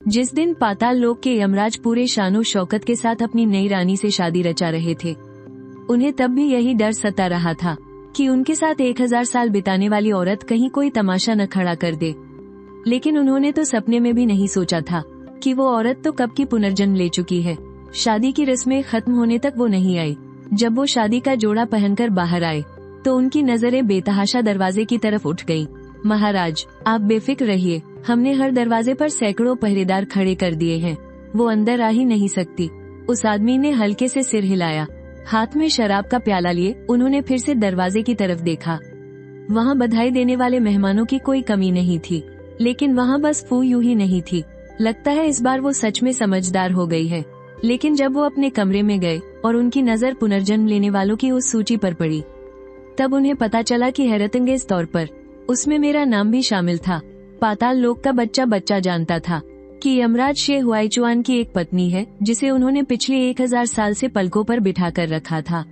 जिस दिन पाताल लोक के यमराज पूरे शानो शौकत के साथ अपनी नई रानी से शादी रचा रहे थे, उन्हें तब भी यही डर सता रहा था कि उनके साथ 1000 साल बिताने वाली औरत कहीं कोई तमाशा न खड़ा कर दे। लेकिन उन्होंने तो सपने में भी नहीं सोचा था कि वो औरत तो कब की पुनर्जन्म ले चुकी है। शादी की रस्में खत्म होने तक वो नहीं आई। जब वो शादी का जोड़ा पहनकर बाहर आए तो उनकी नजरें बेतहाशा दरवाजे की तरफ उठ गईं। महाराज, आप बेफिक्र रहिए, हमने हर दरवाजे पर सैकड़ों पहरेदार खड़े कर दिए हैं, वो अंदर आ ही नहीं सकती। उस आदमी ने हल्के से सिर हिलाया। हाथ में शराब का प्याला लिए उन्होंने फिर से दरवाजे की तरफ देखा। वहाँ बधाई देने वाले मेहमानों की कोई कमी नहीं थी, लेकिन वहाँ बस फू यू ही नहीं थी। लगता है इस बार वो सच में समझदार हो गई है। लेकिन जब वो अपने कमरे में गए और उनकी नजर पुनर्जन्म लेने वालों की उस सूची पर पड़ी, तब उन्हें पता चला कि हैरतअंगेज तौर पर उसमें मेरा नाम भी शामिल था। पाताल लोक का बच्चा जानता था कि यमराज शे हुआईचुआन की एक पत्नी है जिसे उन्होंने पिछले 1000 साल से पलकों पर बिठा कर रखा था,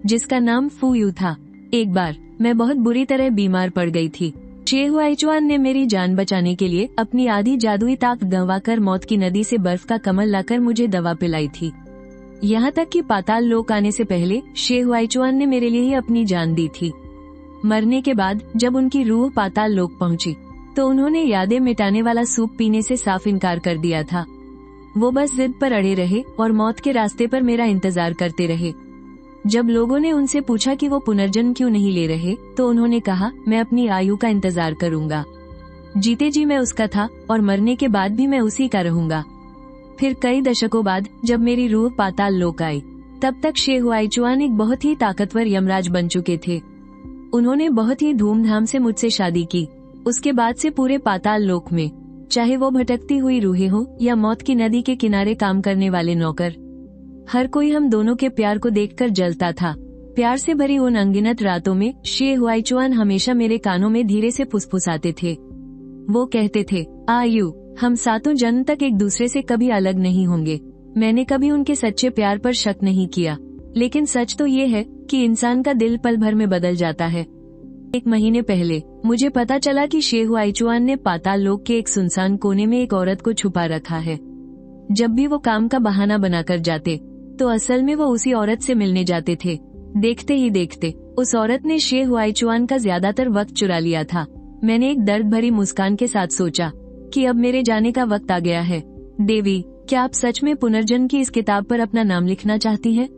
जिसका नाम फू यू था। एक बार मैं बहुत बुरी तरह बीमार पड़ गई थी। शे हुआईचुआन ने मेरी जान बचाने के लिए अपनी आधी जादुई ताकत गंवाकर मौत की नदी से बर्फ का कमल लाकर मुझे दवा पिलाई थी। यहाँ तक कि पाताल लोक आने से पहले शे हुआईचुआन ने मेरे लिए ही अपनी जान दी थी। मरने के बाद जब उनकी रूह पाताल लोक पहुंची तो उन्होंने यादें मिटाने वाला सूप पीने से साफ इनकार कर दिया था। वो बस जिद पर अड़े रहे और मौत के रास्ते पर मेरा इंतजार करते रहे। जब लोगों ने उनसे पूछा कि वो पुनर्जन्म क्यों नहीं ले रहे, तो उन्होंने कहा, मैं अपनी आयु का इंतजार करूंगा। जीते जी मैं उसका था और मरने के बाद भी मैं उसी का रहूंगा। फिर कई दशकों बाद जब मेरी रूह पाताल लोक आई, तब तक शे हुआईचुआन एक बहुत ही ताकतवर यमराज बन चुके थे। उन्होंने बहुत ही धूमधाम से मुझसे शादी की। उसके बाद से पूरे पाताल लोक में, चाहे वो भटकती हुई रूहें हो या मौत की नदी के किनारे काम करने वाले नौकर, हर कोई हम दोनों के प्यार को देखकर जलता था। प्यार से भरी उन अनगिनत रातों में शे हुआईचुआन हमेशा मेरे कानों में धीरे से फुसफुसाते थे। वो कहते थे, आयु, हम सातों जन्म तक एक दूसरे से कभी अलग नहीं होंगे। मैंने कभी उनके सच्चे प्यार पर शक नहीं किया, लेकिन सच तो ये है कि इंसान का दिल पल भर में बदल जाता है। 1 महीने पहले मुझे पता चला कि शे हुआईचुआन ने पाताल लोक के एक सुनसान कोने में एक औरत को छुपा रखा है। जब भी वो काम का बहाना बनाकर जाते तो असल में वो उसी औरत से मिलने जाते थे। देखते ही देखते उस औरत ने शे हुआईचुआन का ज्यादातर वक्त चुरा लिया था। मैंने एक दर्द भरी मुस्कान के साथ सोचा कि अब मेरे जाने का वक्त आ गया है। देवी, क्या आप सच में पुनर्जन्म की इस किताब पर अपना नाम लिखना चाहती हैं?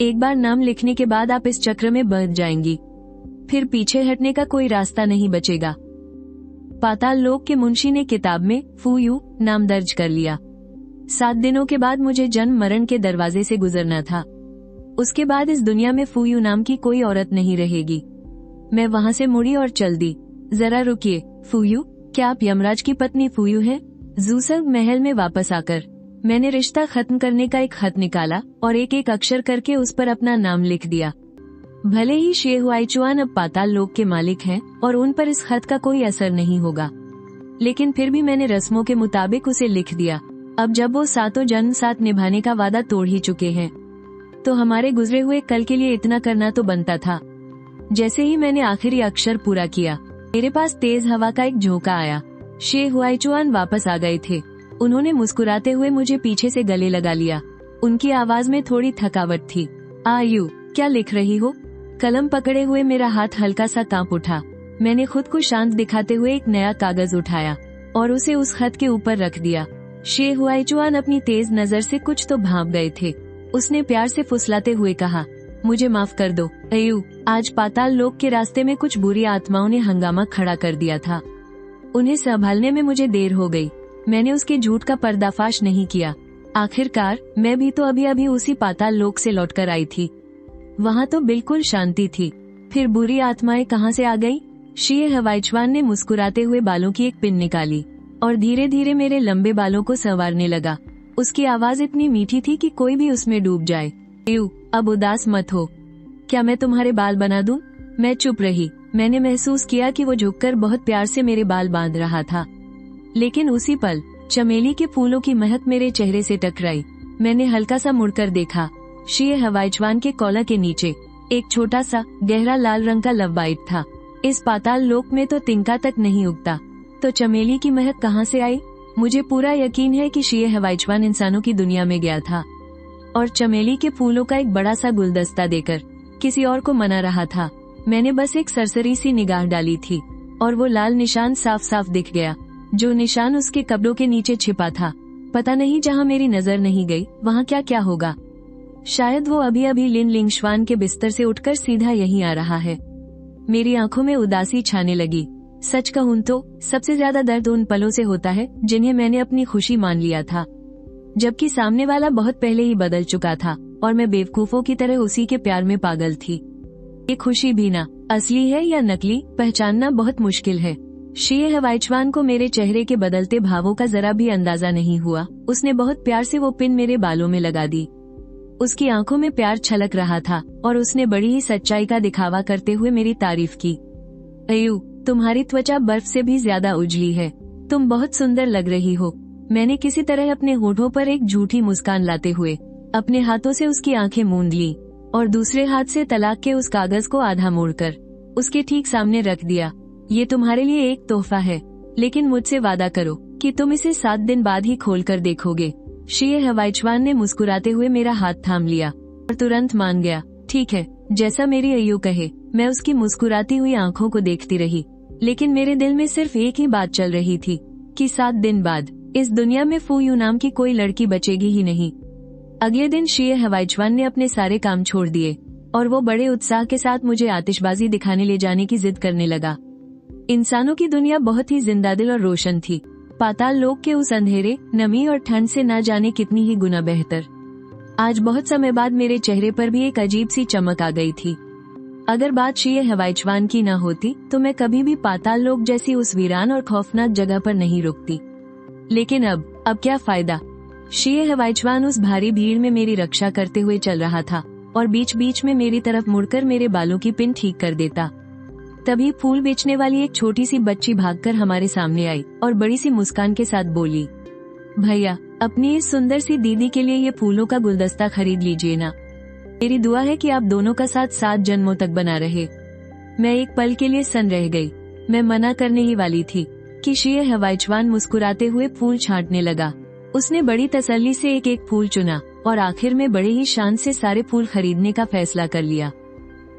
एक बार नाम लिखने के बाद आप इस चक्र में बंध जाएंगी, फिर पीछे हटने का कोई रास्ता नहीं बचेगा। पाताल लोक के मुंशी ने किताब में फू यू नाम दर्ज कर लिया। 7 दिनों के बाद मुझे जन्म मरण के दरवाजे से गुजरना था। उसके बाद इस दुनिया में फू यू नाम की कोई औरत नहीं रहेगी। मैं वहाँ से मुड़ी और चल दी। जरा रुकिए, फू यू, क्या आप यमराज की पत्नी फू यू हैं? जूसंग महल में वापस आकर मैंने रिश्ता खत्म करने का एक खत निकाला और एक एक अक्षर करके उस पर अपना नाम लिख दिया। भले ही शे हुआईचुआन अब पाताल लोक के मालिक हैं और उन पर इस खत का कोई असर नहीं होगा, लेकिन फिर भी मैंने रस्मों के मुताबिक उसे लिख दिया। अब जब वो सातों जन्म साथ निभाने का वादा तोड़ ही चुके हैं, तो हमारे गुजरे हुए कल के लिए इतना करना तो बनता था। जैसे ही मैंने आखिरी अक्षर पूरा किया, मेरे पास तेज हवा का एक झोंका आया। शे हुआईचुआन वापस आ गए थे। उन्होंने मुस्कुराते हुए मुझे पीछे से गले लगा लिया। उनकी आवाज में थोड़ी थकावट थी। आयु, क्या लिख रही हो? कलम पकड़े हुए मेरा हाथ हल्का सा कांप उठा। मैंने खुद को शांत दिखाते हुए एक नया कागज उठाया और उसे उस खत के ऊपर रख दिया। शे हुआईचुआन अपनी तेज नजर से कुछ तो भांप गए थे। उसने प्यार से फुसलाते हुए कहा, मुझे माफ कर दो अयु, आज पाताल लोक के रास्ते में कुछ बुरी आत्माओं ने हंगामा खड़ा कर दिया था। उन्हें संभालने में मुझे देर हो गई। मैंने उसके झूठ का पर्दाफाश नहीं किया। आखिरकार मैं भी तो अभी अभी उसी पाताल लोक से लौटकर आई थी। वहाँ तो बिल्कुल शांति थी। फिर बुरी आत्माएं कहाँ से आ गई? शे हुआईचुआन ने मुस्कुराते हुए बालों की एक पिन निकाली और धीरे धीरे मेरे लंबे बालों को संवारने लगा। उसकी आवाज इतनी मीठी थी कि कोई भी उसमें डूब जाए। यू, अब उदास मत हो। क्या मैं तुम्हारे बाल बना दूं? मैं चुप रही। मैंने महसूस किया कि वो झुककर बहुत प्यार से मेरे बाल बांध रहा था, लेकिन उसी पल चमेली के फूलों की महक मेरे चेहरे से टकराई। मैंने हल्का सा मुड़कर देखा। शे हुआईचुआन के कॉलर के नीचे एक छोटा सा गहरा लाल रंग का लव बाइट था। इस पाताल लोक में तो तिनका तक नहीं उगता, तो चमेली की महक कहाँ से आई? मुझे पूरा यकीन है कि शीये हवाइचवान इंसानों की दुनिया में गया था और चमेली के फूलों का एक बड़ा सा गुलदस्ता देकर किसी और को मना रहा था। मैंने बस एक सरसरी सी निगाह डाली थी और वो लाल निशान साफ साफ दिख गया, जो निशान उसके कपड़ों के नीचे छिपा था। पता नहीं जहाँ मेरी नजर नहीं गई वहाँ क्या क्या होगा। शायद वो अभी अभी लिन लिंगशुआन के बिस्तर से उठकर सीधा यहीं आ रहा है। मेरी आंखों में उदासी छाने लगी। सच कहूं तो सबसे ज्यादा दर्द उन पलों से होता है जिन्हें मैंने अपनी खुशी मान लिया था, जबकि सामने वाला बहुत पहले ही बदल चुका था और मैं बेवकूफों की तरह उसी के प्यार में पागल थी। ये खुशी भी ना असली है या नकली पहचानना बहुत मुश्किल है। शीये हवाइचवान को मेरे चेहरे के बदलते भावों का जरा भी अंदाजा नहीं हुआ। उसने बहुत प्यार से वो पिन मेरे बालों में लगा दी। उसकी आंखों में प्यार छलक रहा था और उसने बड़ी ही सच्चाई का दिखावा करते हुए मेरी तारीफ की। अयू, तुम्हारी त्वचा बर्फ से भी ज्यादा उजली है। तुम बहुत सुंदर लग रही हो। मैंने किसी तरह अपने होठों पर एक झूठी मुस्कान लाते हुए अपने हाथों से उसकी आंखें मूंद ली और दूसरे हाथ से तलाक के उस कागज को आधा मोड़कर उसके ठीक सामने रख दिया। ये तुम्हारे लिए एक तोहफा है, लेकिन मुझसे वादा करो कि तुम इसे 7 दिन बाद ही खोल कर देखोगे। शीये हवाइचवान ने मुस्कुराते हुए मेरा हाथ थाम लिया और तुरंत मान गया। ठीक है, जैसा मेरी अय्यू कहे। मैं उसकी मुस्कुराती हुई आंखों को देखती रही, लेकिन मेरे दिल में सिर्फ एक ही बात चल रही थी कि 7 दिन बाद इस दुनिया में फू यू नाम की कोई लड़की बचेगी ही नहीं। अगले दिन शीये हवाइचवान ने अपने सारे काम छोड़ दिए और वो बड़े उत्साह के साथ मुझे आतिशबाजी दिखाने ले जाने की जिद करने लगा। इंसानों की दुनिया बहुत ही जिंदादिल और रोशन थी। पाताल लोक के उस अंधेरे, नमी और ठंड से न जाने कितनी ही गुना बेहतर। आज बहुत समय बाद मेरे चेहरे पर भी एक अजीब सी चमक आ गई थी। अगर बात शीये हवाइचवान की न होती तो मैं कभी भी पाताल लोक जैसी उस वीरान और खौफनाक जगह पर नहीं रुकती। लेकिन अब क्या फायदा। शीये हवाइचवान उस भारी भीड़ में मेरी रक्षा करते हुए चल रहा था और बीच बीच में मेरी तरफ मुड़कर मेरे बालों की पिन ठीक कर देता। तभी फूल बेचने वाली एक छोटी सी बच्ची भागकर हमारे सामने आई और बड़ी सी मुस्कान के साथ बोली, भैया, अपनी इस सुंदर सी दीदी के लिए ये फूलों का गुलदस्ता खरीद लीजिए ना। मेरी दुआ है कि आप दोनों का साथ 7 जन्मों तक बना रहे। मैं एक पल के लिए सन रह गई। मैं मना करने ही वाली थी कि शीये हवाइचवान मुस्कुराते हुए फूल छांटने लगा। उसने बड़ी तसल्ली से एक एक फूल चुना और आखिर में बड़े ही शान से सारे फूल खरीदने का फैसला कर लिया।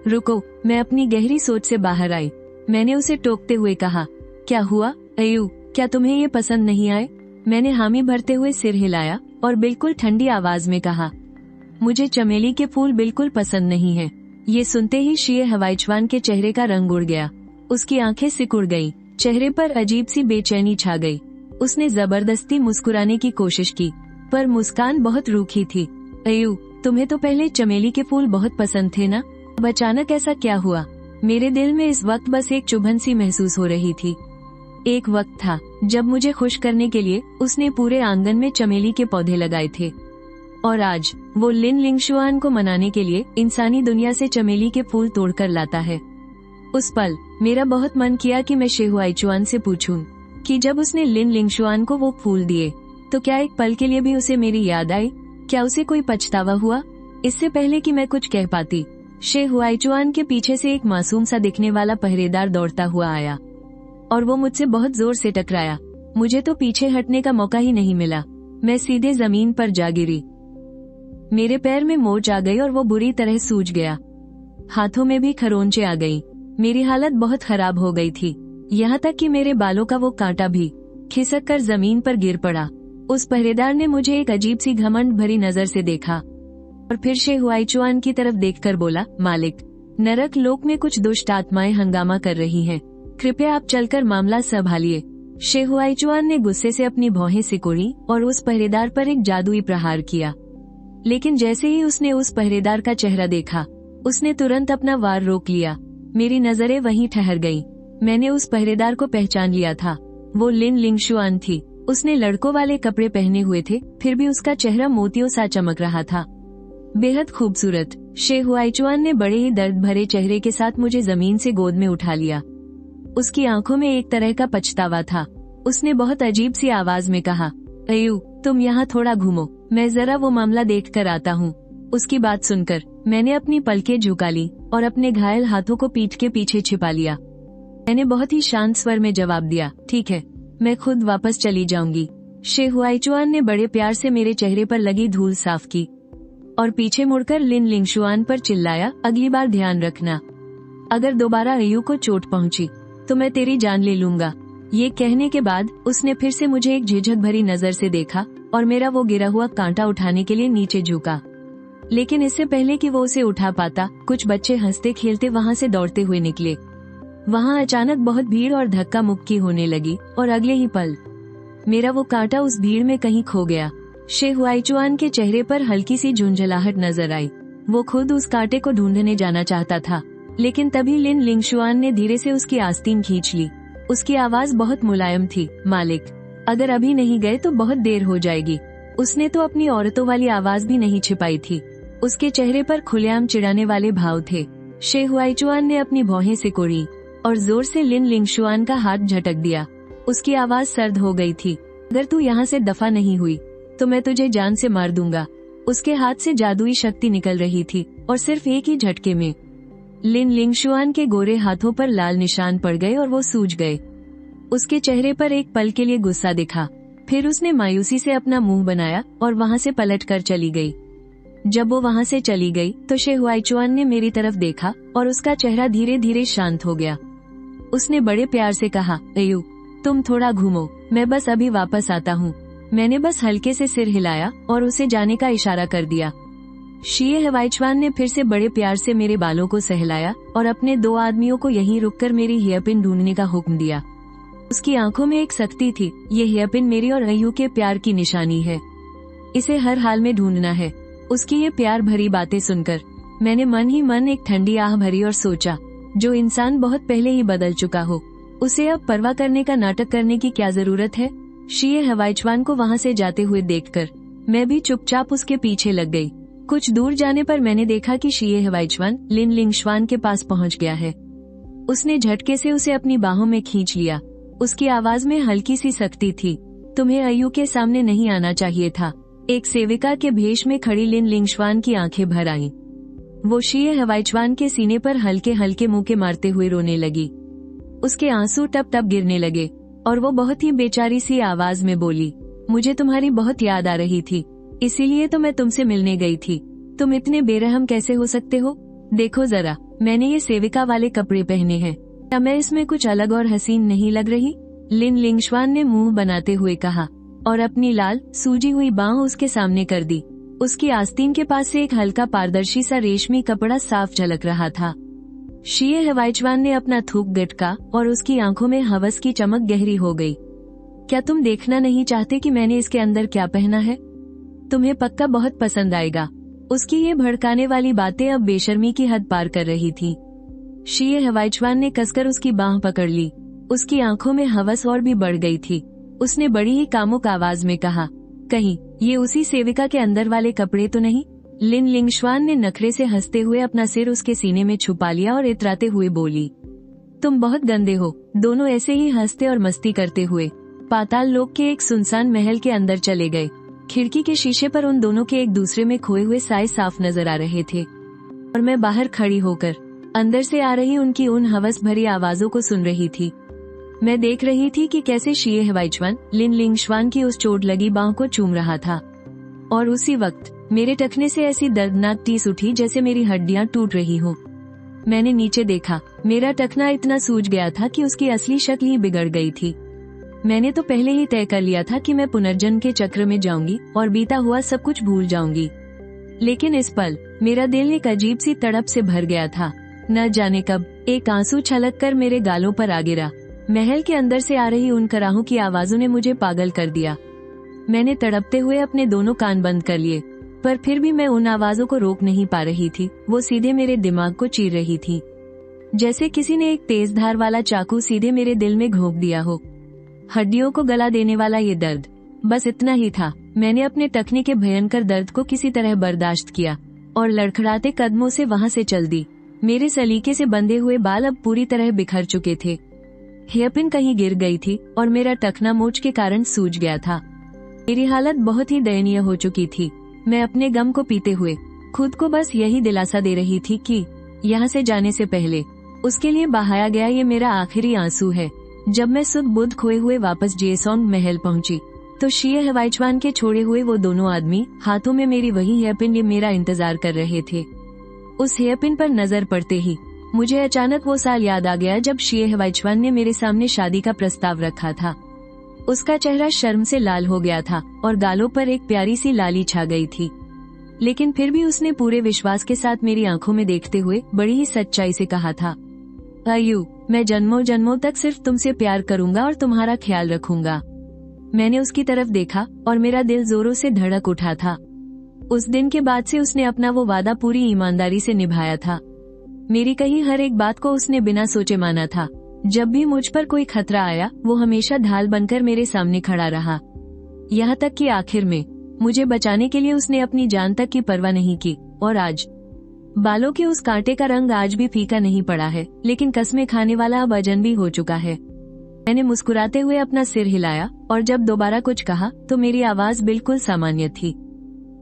रुको, मैं अपनी गहरी सोच से बाहर आई। मैंने उसे टोकते हुए कहा, क्या हुआ अयू, क्या तुम्हें ये पसंद नहीं आए? मैंने हामी भरते हुए सिर हिलाया और बिल्कुल ठंडी आवाज में कहा, मुझे चमेली के फूल बिल्कुल पसंद नहीं है। ये सुनते ही शीये हवाइचवान के चेहरे का रंग उड़ गया। उसकी आंखें सिकुड़ गईं, चेहरे पर अजीब सी बेचैनी छा गई। उसने जबरदस्ती मुस्कुराने की कोशिश की, पर मुस्कान बहुत रूखी थी। अयू, तुम्हें तो पहले चमेली के फूल बहुत पसंद थे ना? अब अचानक ऐसा क्या हुआ? मेरे दिल में इस वक्त बस एक चुभन सी महसूस हो रही थी। एक वक्त था जब मुझे खुश करने के लिए उसने पूरे आंगन में चमेली के पौधे लगाए थे, और आज वो लिन लिंगशुआन को मनाने के लिए इंसानी दुनिया से चमेली के फूल तोड़कर लाता है। उस पल मेरा बहुत मन किया कि मैं शीये हवाइचवान से पूछूं कि जब उसने लिन लिंगशुआन को वो फूल दिए तो क्या एक पल के लिए भी उसे मेरी याद आई? क्या उसे कोई पछतावा हुआ? इससे पहले कि मैं कुछ कह पाती, शीये हवाइचवान के पीछे से एक मासूम सा दिखने वाला पहरेदार दौड़ता हुआ आया और वो मुझसे बहुत जोर से टकराया। मुझे तो पीछे हटने का मौका ही नहीं मिला। मैं सीधे जमीन पर जा गिरी। मेरे पैर में मोच आ गई और वो बुरी तरह सूज गया। हाथों में भी खरोंचे आ गई। मेरी हालत बहुत खराब हो गई थी, यहाँ तक कि मेरे बालों का वो कांटा भी खिसक कर जमीन पर गिर पड़ा। उस पहरेदार ने मुझे एक अजीब सी घमंड भरी नजर से देखा और फिर शीये हवाइचवान की तरफ देखकर बोला, मालिक, नरक लोक में कुछ दुष्ट आत्माएं हंगामा कर रही हैं। कृपया आप चलकर मामला संभालिए। शीये हवाइचवान ने गुस्से से अपनी भौहें सिकोड़ी और उस पहरेदार पर एक जादुई प्रहार किया। लेकिन जैसे ही उसने उस पहरेदार का चेहरा देखा, उसने तुरंत अपना वार रोक लिया। मेरी नजरें वहीं ठहर गईं। मैंने उस पहरेदार को पहचान लिया था। वो लिन लिंगशुआन थी। उसने लड़कों वाले कपड़े पहने हुए थे, फिर भी उसका चेहरा मोतियों सा चमक रहा था। बेहद खूबसूरत। शीये हवाइचवान ने बड़े ही दर्द भरे चेहरे के साथ मुझे जमीन से गोद में उठा लिया। उसकी आंखों में एक तरह का पछतावा था। उसने बहुत अजीब सी आवाज में कहा, अयू, तुम यहाँ थोड़ा घूमो, मैं जरा वो मामला देख कर आता हूँ। उसकी बात सुनकर मैंने अपनी पलकें झुका ली और अपने घायल हाथों को पीठ के पीछे छिपा लिया। मैंने बहुत ही शांत स्वर में जवाब दिया, ठीक है, मैं खुद वापस चली जाऊंगी। शे हुआईचुआन ने बड़े प्यार से मेरे चेहरे पर लगी धूल साफ की और पीछे मुड़कर लिन लिंगशुआन पर चिल्लाया, अगली बार ध्यान रखना, अगर दोबारा अयू को चोट पहुंची तो मैं तेरी जान ले लूंगा। ये कहने के बाद उसने फिर से मुझे एक झिझक भरी नजर से देखा और मेरा वो गिरा हुआ कांटा उठाने के लिए नीचे झुका। लेकिन इससे पहले कि वो उसे उठा पाता, कुछ बच्चे हंसते खेलते वहाँ से दौड़ते हुए निकले। वहाँ अचानक बहुत भीड़ और धक्का मुक्की होने लगी और अगले ही पल मेरा वो कांटा उस भीड़ में कहीं खो गया। शे हुआईचुआन के चेहरे पर हल्की सी झुंझलाहट नजर आई। वो खुद उस कांटे को ढूंढने जाना चाहता था, लेकिन तभी लिन लिंगशुआन ने धीरे से उसकी आस्तीन खींच ली। उसकी आवाज बहुत मुलायम थी, मालिक, अगर अभी नहीं गए तो बहुत देर हो जाएगी। उसने तो अपनी औरतों वाली आवाज भी नहीं छिपाई थी। उसके चेहरे पर खुलेआम चिढ़ाने वाले भाव थे। शे हुआईचुआन ने अपनी भौहें सिकोड़ी और जोर से लिन लिंगशुआन का हाथ झटक दिया। उसकी आवाज सर्द हो गई थी, अगर तू यहाँ से दफा नहीं हुई तो मैं तुझे जान से मार दूंगा। उसके हाथ से जादुई शक्ति निकल रही थी और सिर्फ एक ही झटके में लिन लिंगशुआन के गोरे हाथों पर लाल निशान पड़ गए और वो सूज गए। उसके चेहरे पर एक पल के लिए गुस्सा दिखा, फिर उसने मायूसी से अपना मुंह बनाया और वहाँ से पलट कर चली गई। जब वो वहाँ से चली गई तो शे हुआईचुआन ने मेरी तरफ देखा और उसका चेहरा धीरे धीरे शांत हो गया। उसने बड़े प्यार से कहा, अयू, तुम थोड़ा घूमो, मैं बस अभी वापस आता हूँ। मैंने बस हल्के से सिर हिलाया और उसे जाने का इशारा कर दिया। शे हुआईचुआन ने फिर से बड़े प्यार से मेरे बालों को सहलाया और अपने 2 आदमियों को यहीं रुककर मेरी हेयरपिन ढूंढने का हुक्म दिया। उसकी आंखों में एक सख्ती थी, ये हेयरपिन मेरी और अयू के प्यार की निशानी है, इसे हर हाल में ढूंढना है। उसकी ये प्यार भरी बातें सुनकर मैंने मन ही मन एक ठंडी आह भरी और सोचा, जो इंसान बहुत पहले ही बदल चुका हो, उसे अब परवाह करने का नाटक करने की क्या जरूरत है। शे हुआईचुआन को वहाँ से जाते हुए देखकर मैं भी चुपचाप उसके पीछे लग गई। कुछ दूर जाने पर मैंने देखा कि शे हुआईचुआन लिन लिंगशुआन के पास पहुँच गया है। उसने झटके से उसे अपनी बाहों में खींच लिया। उसकी आवाज में हल्की सी सख्ती थी, तुम्हें अयू के सामने नहीं आना चाहिए था। एक सेविका के भेष में खड़ी लिन लिंगशुआन की आंखें भर आईं। वो शे हुआईचुआन के सीने पर हल्के हल्के मुंह के मारते हुए रोने लगी। उसके आंसू टप टप गिरने लगे और वो बहुत ही बेचारी सी आवाज में बोली, मुझे तुम्हारी बहुत याद आ रही थी, इसीलिए तो मैं तुमसे मिलने गई थी। तुम इतने बेरहम कैसे हो सकते हो? देखो जरा, मैंने ये सेविका वाले कपड़े पहने हैं, क्या मैं इसमें कुछ अलग और हसीन नहीं लग रही? लिन लिंगशुआन ने मुंह बनाते हुए कहा और अपनी लाल सूजी हुई बांह उसके सामने कर दी। उसकी आस्तीन के पास से एक हल्का पारदर्शी सा रेशमी कपड़ा साफ झलक रहा था। शे हुआईचुआन ने अपना थूक गटका और उसकी आंखों में हवस की चमक गहरी हो गई। क्या तुम देखना नहीं चाहते कि मैंने इसके अंदर क्या पहना है? तुम्हें पक्का बहुत पसंद आएगा। उसकी ये भड़काने वाली बातें अब बेशर्मी की हद पार कर रही थी। शे हुआईचुआन ने कसकर उसकी बांह पकड़ ली। उसकी आंखों में हवस और भी बढ़ गई थी। उसने बड़ी ही कामुक आवाज में कहा, कहीं ये उसी सेविका के अंदर वाले कपड़े तो नहीं? लिन लिंगशुआन ने नखरे से हंसते हुए अपना सिर उसके सीने में छुपा लिया और इतराते हुए बोली, तुम बहुत गंदे हो। दोनों ऐसे ही हंसते और मस्ती करते हुए पाताल लोक के एक सुनसान महल के अंदर चले गए। खिड़की के शीशे पर उन दोनों के एक दूसरे में खोए हुए साए साफ नजर आ रहे थे और मैं बाहर खड़ी होकर अंदर से आ रही उनकी उन हवस भरी आवाजों को सुन रही थी। मैं देख रही थी कि कैसे शे हुआईचुआन लिन लिंगशुआन की उस चोट लगी बांह को चूम रहा था और उसी वक्त मेरे टखने से ऐसी दर्दनाक टीस उठी जैसे मेरी हड्डियां टूट रही हो। मैंने नीचे देखा, मेरा टखना इतना सूज गया था कि उसकी असली शक्ल ही बिगड़ गई थी। मैंने तो पहले ही तय कर लिया था कि मैं पुनर्जन्म के चक्र में जाऊंगी और बीता हुआ सब कुछ भूल जाऊंगी, लेकिन इस पल मेरा दिल एक अजीब सी तड़प से भर गया था। न जाने कब एक आंसू छलक कर मेरे गालों पर आ गिरा। महल के अंदर से आ रही उन कराहों की आवाजों ने मुझे पागल कर दिया। मैंने तड़पते हुए अपने दोनों कान बंद कर लिए, पर फिर भी मैं उन आवाजों को रोक नहीं पा रही थी। वो सीधे मेरे दिमाग को चीर रही थी, जैसे किसी ने एक तेज धार वाला चाकू सीधे मेरे दिल में घोंप दिया हो। हड्डियों को गला देने वाला ये दर्द, बस इतना ही था। मैंने अपने टखने के भयंकर दर्द को किसी तरह बर्दाश्त किया और लड़खड़ाते कदमों से वहाँ से चल दी। मेरे सलीके से बंधे हुए बाल अब पूरी तरह बिखर चुके थे। हेयरपिन कहीं गिर गई थी और मेरा टखना मोच के कारण सूज गया था। मेरी हालत बहुत ही दयनीय हो चुकी थी। मैं अपने गम को पीते हुए खुद को बस यही दिलासा दे रही थी कि यहाँ से जाने से पहले उसके लिए बहाया गया ये मेरा आखिरी आंसू है। जब मैं सुध बुध खोए हुए वापस जेसोंग महल पहुंची तो शीए हवाईचवान के छोड़े हुए वो दोनों आदमी हाथों में मेरी वही हेयरपिन लिए मेरा इंतजार कर रहे थे। उस हेयरपिन पर नजर पड़ते ही मुझे अचानक वो साल याद आ गया जब शीए हवाईचवान ने मेरे सामने शादी का प्रस्ताव रखा था। उसका चेहरा शर्म से लाल हो गया था और गालों पर एक प्यारी सी लाली छा गई थी, लेकिन फिर भी उसने पूरे विश्वास के साथ मेरी आंखों में देखते हुए बड़ी ही सच्चाई से कहा था, आयु, मैं जन्मों जन्मों तक सिर्फ तुमसे प्यार करूंगा और तुम्हारा ख्याल रखूंगा। मैंने उसकी तरफ देखा और मेरा दिल जोरों से धड़क उठा था। उस दिन के बाद से उसने अपना वो वादा पूरी ईमानदारी से निभाया था। मेरी कही हर एक बात को उसने बिना सोचे माना था। जब भी मुझ पर कोई खतरा आया वो हमेशा ढाल बनकर मेरे सामने खड़ा रहा, यहाँ तक कि आखिर में मुझे बचाने के लिए उसने अपनी जान तक की परवाह नहीं की। और आज बालों के उस कांटे का रंग आज भी फीका नहीं पड़ा है, लेकिन कसमें खाने वाला अब अजनबी हो चुका है। मैंने मुस्कुराते हुए अपना सिर हिलाया और जब दोबारा कुछ कहा तो मेरी आवाज बिल्कुल सामान्य थी।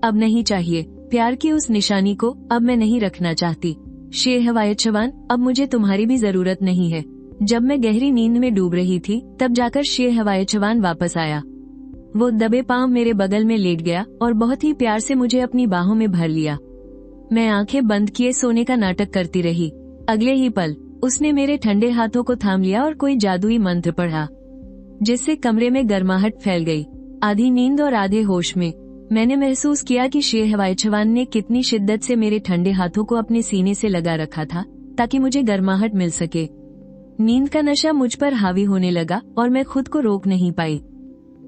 अब नहीं चाहिए, प्यार की उस निशानी को अब मैं नहीं रखना चाहती। शीए हवाईचवान, अब मुझे तुम्हारी भी जरूरत नहीं है। जब मैं गहरी नींद में डूब रही थी तब जाकर शीए हवाईचवान वापस आया। वो दबे पांव मेरे बगल में लेट गया और बहुत ही प्यार से मुझे अपनी बाहों में भर लिया। मैं आंखें बंद किए सोने का नाटक करती रही। अगले ही पल उसने मेरे ठंडे हाथों को थाम लिया और कोई जादुई मंत्र पढ़ा, जिससे कमरे में गर्माहट फैल गई। आधी नींद और आधे होश में मैंने महसूस किया कि शीए हवाईचवान ने कितनी शिद्दत से मेरे ठंडे हाथों को अपने सीने से लगा रखा था ताकि मुझे गर्माहट मिल सके। नींद का नशा मुझ पर हावी होने लगा और मैं खुद को रोक नहीं पाई।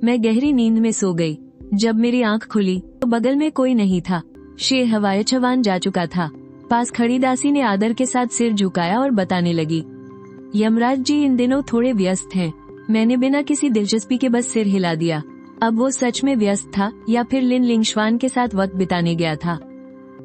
मैं गहरी नींद में सो गई। जब मेरी आंख खुली तो बगल में कोई नहीं था। शीए हवाईचवान जा चुका था। पास खड़ी दासी ने आदर के साथ सिर झुकाया और बताने लगी, यमराज जी इन दिनों थोड़े व्यस्त हैं। मैंने बिना किसी दिलचस्पी के बस सिर हिला दिया। अब वो सच में व्यस्त था या फिर लिन लिंगश्वान के साथ वक्त बिताने गया था।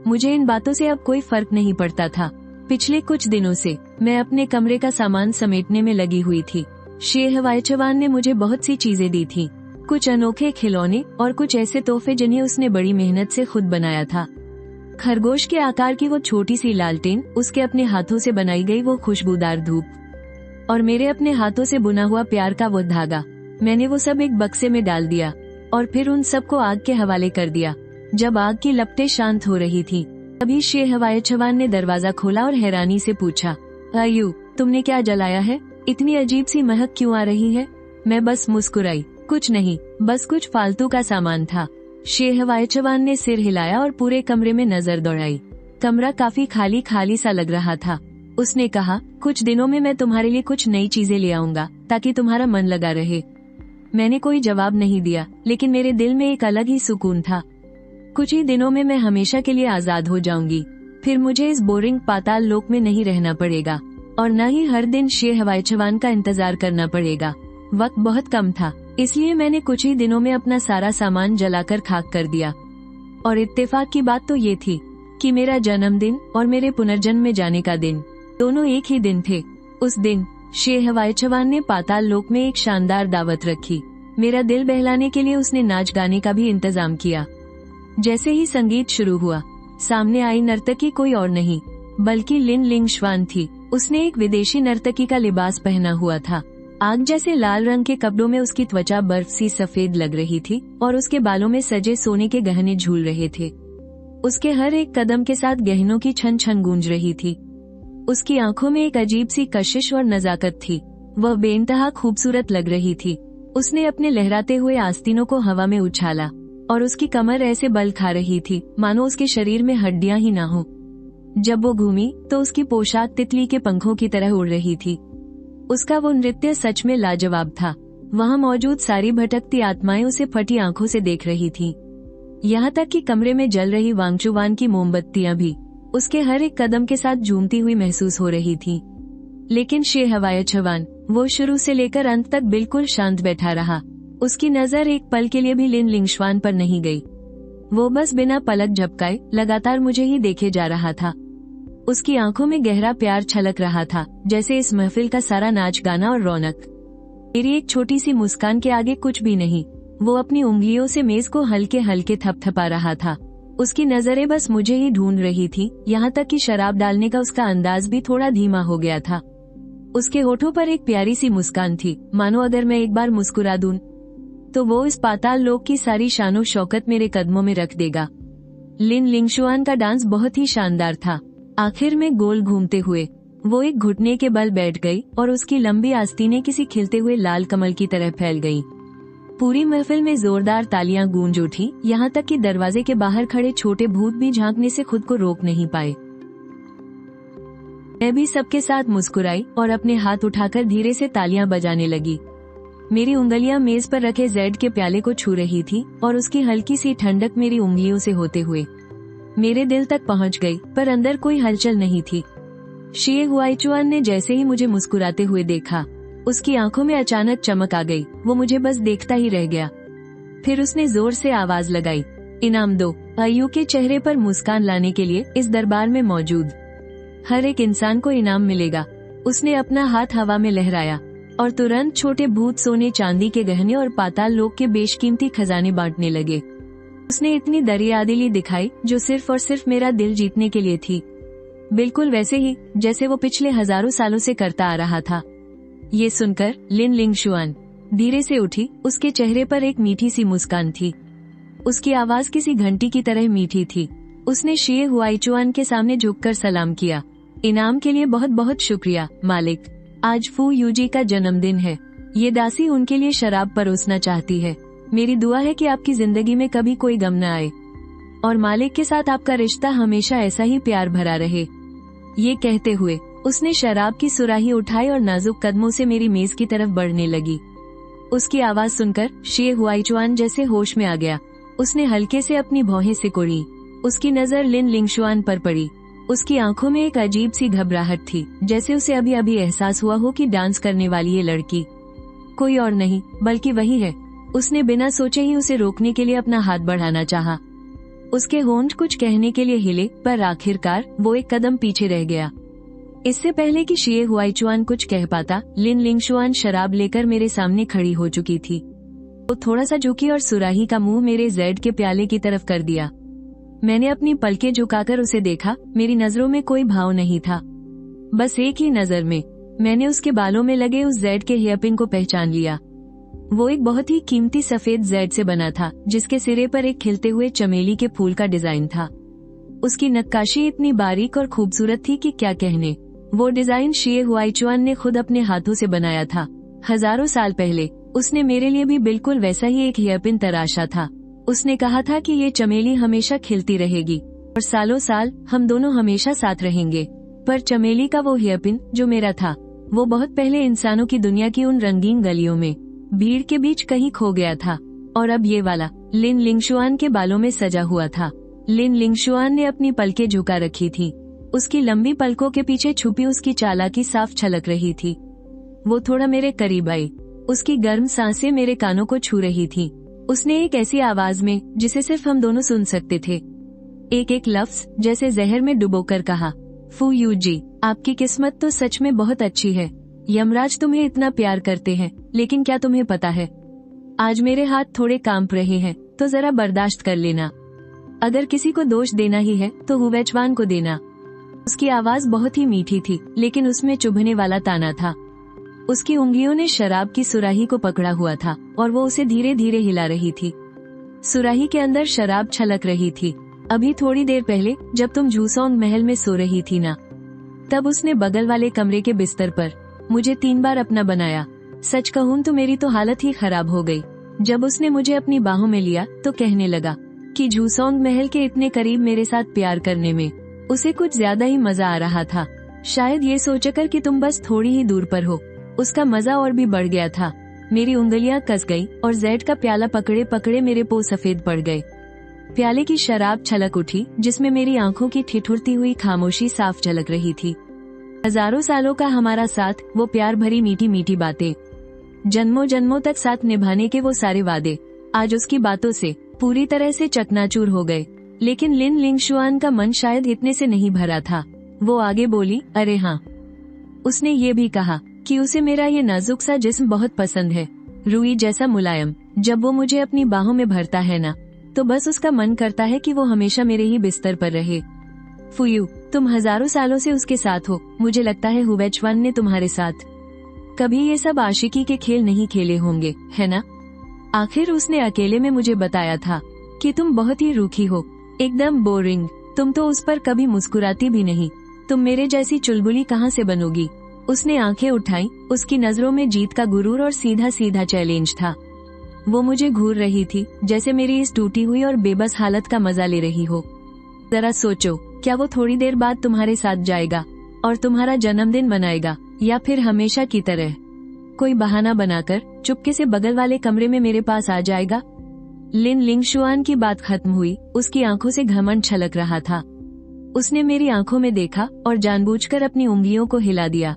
मुझे इन बातों से अब कोई फर्क नहीं पड़ता था। पिछले कुछ दिनों से मैं अपने कमरे का सामान समेटने में लगी हुई थी। शीए हवाईचवान ने मुझे बहुत सी चीजें दी थी, कुछ अनोखे खिलौने और कुछ ऐसे तोहफे जिन्हें उसने बड़ी मेहनत से खुद बनाया था। खरगोश के आकार की वो छोटी सी लालटेन, उसके अपने हाथों से बनाई गई वो खुशबूदार धूप, और मेरे अपने हाथों से बुना हुआ प्यार का वो धागा। मैंने वो सब एक बक्से में डाल दिया और फिर उन सबको आग के हवाले कर दिया। जब आग की लपटें शांत हो रही थी तभी शीए हवाईचवान ने दरवाजा खोला और हैरानी से पूछा, आयु, तुमने क्या जलाया है? इतनी अजीब सी महक क्यों आ रही है? मैं बस मुस्कुराई, कुछ नहीं, बस कुछ फालतू का सामान था। शीए हवाईचवान ने सिर हिलाया और पूरे कमरे में नजर दौड़ाई। कमरा काफी खाली खाली सा लग रहा था। उसने कहा, कुछ दिनों में मैं तुम्हारे लिए कुछ नई चीजें ले आऊंगा ताकि तुम्हारा मन लगा रहे। मैंने कोई जवाब नहीं दिया, लेकिन मेरे दिल में एक अलग ही सुकून था। कुछ ही दिनों में मैं हमेशा के लिए आजाद हो जाऊंगी। फिर मुझे इस बोरिंग पाताल लोक में नहीं रहना पड़ेगा और न ही हर दिन शीए हवाईचवान का इंतजार करना पड़ेगा। वक्त बहुत कम था, इसलिए मैंने कुछ ही दिनों में अपना सारा सामान जलाकर खाक कर दिया। और इत्तेफाक की बात तो ये थी कि मेरा जन्मदिन और मेरे पुनर्जन्म में जाने का दिन दोनों एक ही दिन थे। उस दिन शीए हवाईचवान ने पाताल लोक में एक शानदार दावत रखी। मेरा दिल बहलाने के लिए उसने नाच गाने का भी इंतजाम किया। जैसे ही संगीत शुरू हुआ, सामने आई नर्तकी कोई और नहीं बल्कि लिन लिंगश्वान थी। उसने एक विदेशी नर्तकी का लिबास पहना हुआ था। आग जैसे लाल रंग के कपड़ों में उसकी त्वचा बर्फ सी सफेद लग रही थी और उसके बालों में सजे सोने के गहने झूल रहे थे। उसके हर एक कदम के साथ गहनों की छन छन गूंज रही थी। उसकी आंखों में एक अजीब सी कशिश और नजाकत थी। वह बेइंतहा खूबसूरत लग रही थी। उसने अपने लहराते हुए आस्तीनों को हवा में उछाला और उसकी कमर ऐसे बल खा रही थी मानो उसके शरीर में हड्डियां ही ना हो। जब वो घूमी तो उसकी पोशाक तितली के पंखों की तरह उड़ रही थी। उसका वो नृत्य सच में लाजवाब था। वहाँ मौजूद सारी भटकती आत्माएं उसे फटी आंखों से देख रही थीं। यहाँ तक कि कमरे में जल रही वांगचुवान की मोमबत्तियां भी उसके हर एक कदम के साथ झूमती हुई महसूस हो रही थी। लेकिन शीए हवाईचवान वो शुरू से लेकर अंत तक बिल्कुल शांत बैठा रहा। उसकी नजर एक पल के लिए भी लिन लिंगश्वान पर नहीं गई। वो बस बिना पलक झपकाए लगातार मुझे ही देखे जा रहा था। उसकी आंखों में गहरा प्यार छलक रहा था, जैसे इस महफिल का सारा नाच गाना और रौनक मेरी एक छोटी सी मुस्कान के आगे कुछ भी नहीं। वो अपनी उंगलियों से मेज को हल्के हल्के थपथपा रहा था। उसकी नजरें बस मुझे ही ढूंढ रही थी, यहाँ तक कि शराब डालने का उसका अंदाज भी थोड़ा धीमा हो गया था। उसके होठों पर एक प्यारी सी मुस्कान थी, मानो अगर मैं एक बार मुस्कुरा दूं तो वो इस पाताल लोक की सारी शानो शौकत मेरे कदमों में रख देगा। लिन लिंगशुआन का डांस बहुत ही शानदार था। आखिर में गोल घूमते हुए वो एक घुटने के बल बैठ गई और उसकी लंबी आस्तीनें किसी खिलते हुए लाल कमल की तरह फैल गईं। पूरी महफिल में जोरदार तालियां गूंज उठी, यहाँ तक कि दरवाजे के बाहर खड़े छोटे भूत भी झांकने से खुद को रोक नहीं पाए। मैं भी सबके साथ मुस्कुराई और अपने हाथ उठाकर धीरे से तालियां बजाने लगी। मेरी उंगलियां मेज पर रखे जेड के प्याले को छू रही थी और उसकी हल्की सी ठंडक मेरी उंगलियों से होते हुए मेरे दिल तक पहुंच गई, पर अंदर कोई हलचल नहीं थी। शिए हुआईचुआन ने जैसे ही मुझे मुस्कुराते हुए देखा, उसकी आंखों में अचानक चमक आ गई। वो मुझे बस देखता ही रह गया। फिर उसने जोर से आवाज लगाई, इनाम दो। अय्यू के चेहरे पर मुस्कान लाने के लिए इस दरबार में मौजूद हर एक इंसान को इनाम मिलेगा। उसने अपना हाथ हवा में लहराया और तुरंत छोटे भूत सोने चांदी के गहने और पाताल लोक के बेशकीमती खजाने बांटने लगे। उसने इतनी दरियादिली दिखाई जो सिर्फ और सिर्फ मेरा दिल जीतने के लिए थी, बिल्कुल वैसे ही जैसे वो पिछले हजारों सालों से करता आ रहा था। ये सुनकर लिन लिंगशुआन धीरे से उठी। उसके चेहरे पर एक मीठी सी मुस्कान थी। उसकी आवाज किसी घंटी की तरह मीठी थी। उसने शिए हुआईचुआन के सामने झुककर सलाम किया। इनाम के लिए बहुत बहुत शुक्रिया मालिक। आज फू यूजी का जन्मदिन है। ये दासी उनके लिए शराब परोसना चाहती है। मेरी दुआ है कि आपकी जिंदगी में कभी कोई गम न आए और मालिक के साथ आपका रिश्ता हमेशा ऐसा ही प्यार भरा रहे। ये कहते हुए उसने शराब की सुराही उठाई और नाजुक कदमों से मेरी मेज की तरफ बढ़ने लगी। उसकी आवाज सुनकर शिए हुआईचुआन जैसे होश में आ गया। उसने हल्के से अपनी भौहें सिकुड़ी। उसकी नजर लिन लिंगशुआन पर पड़ी। उसकी आंखों में एक अजीब सी घबराहट थी, जैसे उसे अभी अभी एहसास हुआ हो कि डांस करने वाली ये लड़की कोई और नहीं बल्कि वही है। उसने बिना सोचे ही उसे रोकने के लिए अपना हाथ बढ़ाना चाहा। उसके होंठ कुछ कहने के लिए हिले, पर आखिरकार वो एक कदम पीछे रह गया। इससे पहले कि शिए हुआईचुआन कुछ कह पाता, लिन लिंगशुआन शराब लेकर मेरे सामने खड़ी हो चुकी थी। वो थोड़ा सा झुकी और सुराही का मुंह मेरे जेड के प्याले की तरफ कर दिया। मैंने अपनी पलकें झुकाकर उसे देखा। मेरी नजरों में कोई भाव नहीं था, बस एक ही नजर में मैंने उसके बालों में लगे उस जेड के हेयरपिन को पहचान लिया। वो एक बहुत ही कीमती सफेद जेड से बना था, जिसके सिरे पर एक खिलते हुए चमेली के फूल का डिजाइन था। उसकी नक्काशी इतनी बारीक और खूबसूरत थी कि क्या कहने। वो डिजाइन शिए हुआईचुआन ने खुद अपने हाथों से बनाया था। हजारों साल पहले उसने मेरे लिए भी बिल्कुल वैसा ही एक हेयरपिन तराशा था। उसने कहा था कि ये चमेली हमेशा खिलती रहेगी और सालों साल हम दोनों हमेशा साथ रहेंगे। पर चमेली का वो हेयरपिन जो मेरा था, वो बहुत पहले इंसानों की दुनिया की उन रंगीन गलियों में भीड़ के बीच कहीं खो गया था। और अब ये वाला लिन लिंगशुआन के बालों में सजा हुआ था। लिन लिंगशुआन ने अपनी पलकें झुका रखी थी। उसकी लंबी पलकों के पीछे छुपी उसकी चालाकी साफ छलक रही थी। वो थोड़ा मेरे करीब आई। उसकी गर्म सांसें मेरे कानों को छू रही थी। उसने एक ऐसी आवाज में जिसे सिर्फ हम दोनों सुन सकते थे, एक एक लफ्ज जैसे जहर में डुबोकर कहा, फू यूजी, आपकी किस्मत तो सच में बहुत अच्छी है। यमराज तुम्हें इतना प्यार करते हैं, लेकिन क्या तुम्हें पता है, आज मेरे हाथ थोड़े कांप रहे हैं, तो जरा बर्दाश्त कर लेना। अगर किसी को दोष देना ही है तो हुवैचवान को देना। उसकी आवाज बहुत ही मीठी थी, लेकिन उसमें चुभने वाला ताना था। उसकी उंगलियों ने शराब की सुराही को पकड़ा हुआ था और वो उसे धीरे धीरे हिला रही थी। सुराही के अंदर शराब छलक रही थी। अभी थोड़ी देर पहले जब तुम झूसोंग महल में सो रही थी ना, तब उसने बगल वाले कमरे के बिस्तर पर मुझे 3 बार अपना बनाया। सच कहूँ तो मेरी तो हालत ही खराब हो गई। जब उसने मुझे अपनी बाहों में लिया तो कहने लगा कि झूसोंग महल के इतने करीब मेरे साथ प्यार करने में उसे कुछ ज्यादा ही मजा आ रहा था। शायद ये सोचकर कि तुम बस थोड़ी ही दूर पर हो, उसका मजा और भी बढ़ गया था। मेरी उंगलियां कस गई और जेड का प्याला पकड़े पकड़े मेरे पो सफेद पड़ गए। प्याले की शराब छलक उठी, जिसमें मेरी आंखों की ठिठुरती हुई खामोशी साफ झलक रही थी। हजारों सालों का हमारा साथ, वो प्यार भरी मीठी मीठी बातें, जन्मों जन्मों तक साथ निभाने के वो सारे वादे, आज उसकी बातों से पूरी तरह से चकनाचूर हो गए। लेकिन लिन लिंगशुआन का मन शायद इतने से नहीं भरा था। वो आगे बोली, अरे हाँ, उसने ये भी कहा कि उसे मेरा ये नाजुक सा जिस्म बहुत पसंद है, रुई जैसा मुलायम। जब वो मुझे अपनी बाहों में भरता है ना, तो बस उसका मन करता है कि वो हमेशा मेरे ही बिस्तर पर रहे। फुयू, तुम हजारों सालों से उसके साथ हो। मुझे लगता है हुवैचवान ने तुम्हारे साथ कभी ये सब आशिकी के खेल नहीं खेले होंगे, है ना? आखिर उसने अकेले में मुझे बताया था कि तुम बहुत ही रूखी हो, एकदम बोरिंग। तुम तो उस पर कभी मुस्कुराती भी नहीं। तुम मेरे जैसी चुलबुली कहाँ से बनोगी। उसने आंखें उठाई। उसकी नजरों में जीत का गुरूर और सीधा सीधा चैलेंज था। वो मुझे घूर रही थी, जैसे मेरी इस टूटी हुई और बेबस हालत का मजा ले रही हो। जरा सोचो, क्या वो थोड़ी देर बाद तुम्हारे साथ जाएगा और तुम्हारा जन्मदिन मनाएगा, या फिर हमेशा की तरह कोई बहाना बनाकर चुपके से बगल वाले कमरे में मेरे पास आ जाएगा। लिन लिंगशुआन की बात खत्म हुई। उसकी आंखों से घमंड छलक रहा था। उसने मेरी आंखों में देखा और जानबूझकर अपनी उंगलियों को हिला दिया।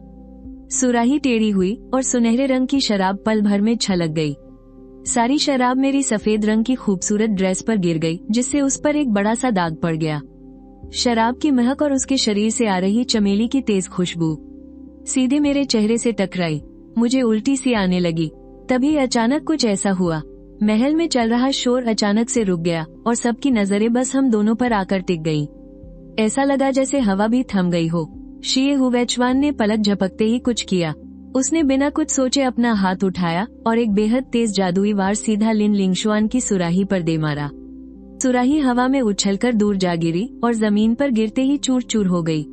सुराही टेढ़ी हुई और सुनहरे रंग की शराब पल भर में छलक गई। सारी शराब मेरी सफेद रंग की खूबसूरत ड्रेस पर गिर गई, जिससे उस पर एक बड़ा सा दाग पड़ गया। शराब की महक और उसके शरीर से आ रही चमेली की तेज खुशबू सीधे मेरे चेहरे से टकराई। मुझे उल्टी सी आने लगी। तभी अचानक कुछ ऐसा हुआ, महल में चल रहा शोर अचानक से रुक गया और सबकी नजरें बस हम दोनों पर आकर टिक गईं। ऐसा लगा जैसे हवा भी थम गई हो। शिए हुवैचवान ने पलक झपकते ही कुछ किया। उसने बिना कुछ सोचे अपना हाथ उठाया और एक बेहद तेज जादुई वार सीधा लिन लिंगशुआन की सुराही पर दे मारा। सुराही हवा में उछलकर दूर जा गिरी और जमीन पर गिरते ही चूर चूर हो गई।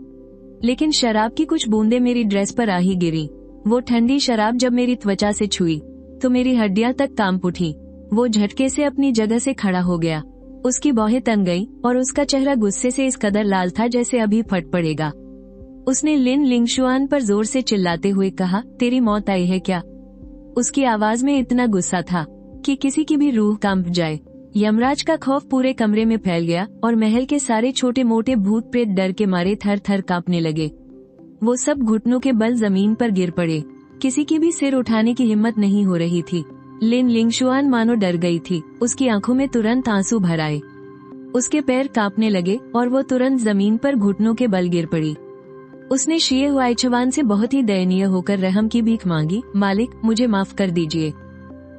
लेकिन शराब की कुछ बूंदें मेरी ड्रेस पर आ ही गिरी। वो ठंडी शराब जब मेरी त्वचा से छुई तो मेरी हड्डियां तक कांप उठी। वो झटके से अपनी जगह से खड़ा हो गया। उसकी बाहें तन गईं और उसका चेहरा गुस्से से इस कदर लाल था जैसे अभी फट पड़ेगा। उसने लिन लिंगशुआन पर जोर से चिल्लाते हुए कहा, तेरी मौत आई है क्या? उसकी आवाज में इतना गुस्सा था कि किसी की भी रूह कांप जाए। यमराज का खौफ पूरे कमरे में फैल गया और महल के सारे छोटे मोटे भूत प्रेत डर के मारे थर थर कांपने लगे। वो सब घुटनों के बल जमीन पर गिर पड़े। किसी की भी सिर उठाने की हिम्मत नहीं हो रही थी। लिन लिंगशुआन मानो डर गई थी। उसकी आंखों में तुरंत आंसू भर आए। उसके पैर कांपने लगे और वो तुरंत जमीन पर घुटनों के बल गिर पड़ी। उसने शिए हुआइचवान से बहुत ही दयनीय होकर रहम की भीख मांगी, मालिक मुझे माफ कर दीजिए।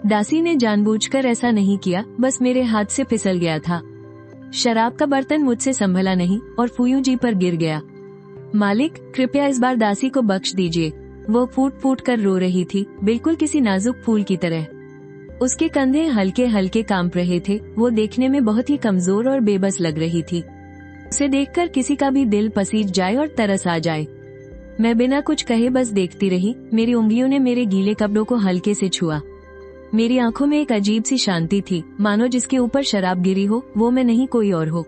दासी ने जानबूझकर ऐसा नहीं किया, बस मेरे हाथ से फिसल गया था। शराब का बर्तन मुझसे संभला नहीं और फूयू जी पर गिर गया। मालिक कृपया इस बार दासी को बख्श दीजिए। वो फूट फूट कर रो रही थी, बिल्कुल किसी नाजुक फूल की तरह। उसके कंधे हल्के हल्के कांप रहे थे। वो देखने में बहुत ही कमजोर और बेबस लग रही थी। उसे देखकर किसी का भी दिल पसीज जाए और तरस आ जाए। मैं बिना कुछ कहे बस देखती रही। मेरी उंगलियों ने मेरे गीले कपड़ों को हल्के से छुआ। मेरी आंखों में एक अजीब सी शांति थी, मानो जिसके ऊपर शराब गिरी हो वो मैं नहीं कोई और हो।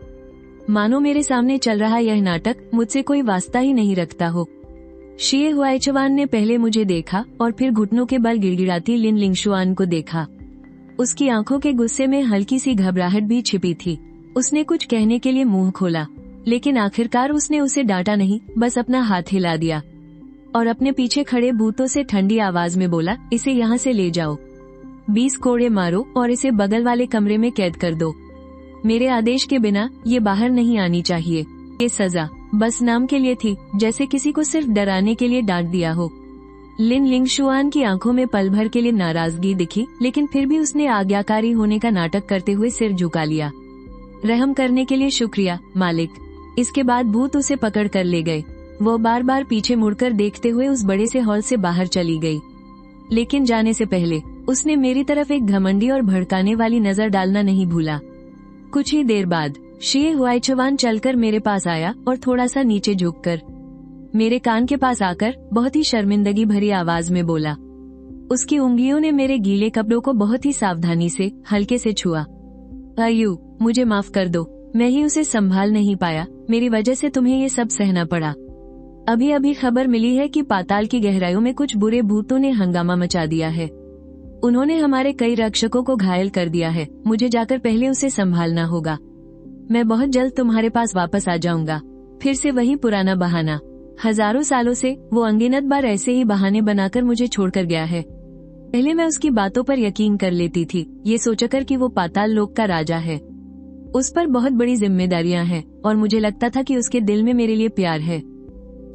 मानो मेरे सामने चल रहा यह नाटक मुझसे कोई वास्ता ही नहीं रखता हो। शिए हुआइचवान ने पहले मुझे देखा और फिर घुटनों के बल गिड़गिड़ाती लिन लिंगशुआन को देखा। उसकी आंखों के गुस्से में हल्की सी घबराहट भी छिपी थी। उसने कुछ कहने के लिए मुंह खोला, लेकिन आखिरकार उसने उसे डांटा नहीं, बस अपना हाथ हिला दिया और अपने पीछे खड़े भूतों से ठंडी आवाज में बोला, इसे यहाँ से ले जाओ, 20 कोड़े मारो और इसे बगल वाले कमरे में कैद कर दो। मेरे आदेश के बिना ये बाहर नहीं आनी चाहिए। ये सजा बस नाम के लिए थी, जैसे किसी को सिर्फ डराने के लिए डांट दिया हो। लिन लिंगशुआन की आंखों में पल भर के लिए नाराजगी दिखी, लेकिन फिर भी उसने आज्ञाकारी होने का नाटक करते हुए सिर झुका लिया। रहम करने के लिए शुक्रिया मालिक। इसके बाद भूत उसे पकड़ कर ले गए। वो बार बार पीछे मुड़कर देखते हुए उस बड़े से हॉल से बाहर चली गई, लेकिन जाने से पहले उसने मेरी तरफ एक घमंडी और भड़काने वाली नजर डालना नहीं भूला। कुछ ही देर बाद शिए हुआइचवान चलकर मेरे पास आया और थोड़ा सा नीचे झुककर मेरे कान के पास आकर बहुत ही शर्मिंदगी भरी आवाज में बोला। उसकी उंगलियों ने मेरे गीले कपड़ों को बहुत ही सावधानी से हल्के से छुआ। अयू मुझे माफ कर दो, मैं ही उसे संभाल नहीं पाया। मेरी वजह से तुम्हें ये सब सहना पड़ा। अभी अभी खबर मिली है कि पाताल की गहराइयों में कुछ बुरे भूतों ने हंगामा मचा दिया है। उन्होंने हमारे कई रक्षकों को घायल कर दिया है। मुझे जाकर पहले उसे संभालना होगा। मैं बहुत जल्द तुम्हारे पास वापस आ जाऊंगा। फिर से वही पुराना बहाना। हजारों सालों से वो अनगिनत बार ऐसे ही बहाने बनाकर मुझे छोड़कर गया है। पहले मैं उसकी बातों पर यकीन कर लेती थी, ये सोचकर कि वो पाताल लोक का राजा है। उस पर बहुत बड़ी जिम्मेदारियां हैं और मुझे लगता था कि उसके दिल में मेरे लिए प्यार है,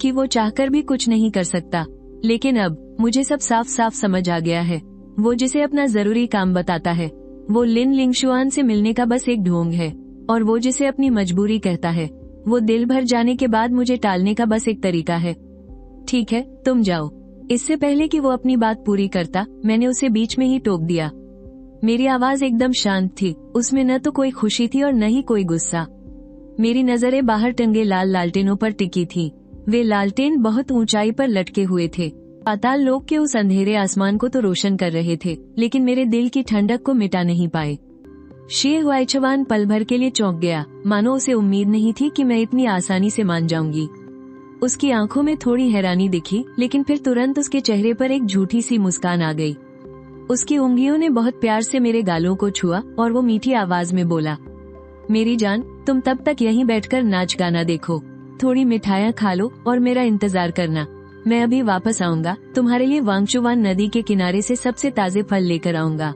कि वो चाहकर भी कुछ नहीं कर सकता। लेकिन अब मुझे सब साफ साफ समझ आ गया है। वो जिसे अपना जरूरी काम बताता है, वो लिन लिंगशुआन से मिलने का बस एक ढोंग है, और वो जिसे अपनी मजबूरी कहता है, वो दिल भर जाने के बाद मुझे टालने का बस एक तरीका है। ठीक है, तुम जाओ। इससे पहले कि वो अपनी बात पूरी करता, मैंने उसे बीच में ही टोक दिया। मेरी आवाज एकदम शांत थी, उसमें न तो कोई खुशी थी और न ही कोई गुस्सा। मेरी नजरें बाहर टंगे लाल लालटेनों पर टिकी थी। वे लालटेन बहुत ऊंचाई पर लटके हुए थे, पाताल लोक के उस अंधेरे आसमान को तो रोशन कर रहे थे, लेकिन मेरे दिल की ठंडक को मिटा नहीं पाए। शे हुआइचवान पल भर के लिए चौंक गया, मानो उसे उम्मीद नहीं थी कि मैं इतनी आसानी से मान जाऊंगी। उसकी आंखों में थोड़ी हैरानी दिखी, लेकिन फिर तुरंत उसके चेहरे पर एक झूठी सी मुस्कान आ गई। उसकी उंगलियों ने बहुत प्यार से मेरे गालों को छुआ और वो मीठी आवाज में बोला, मेरी जान, तुम तब तक यहीं बैठकर नाच गाना देखो, थोड़ी मिठाइयाँ खा लो और मेरा इंतजार करना। मैं अभी वापस आऊंगा, तुम्हारे लिए वांगचुवान नदी के किनारे से सबसे ताजे फल लेकर आऊंगा,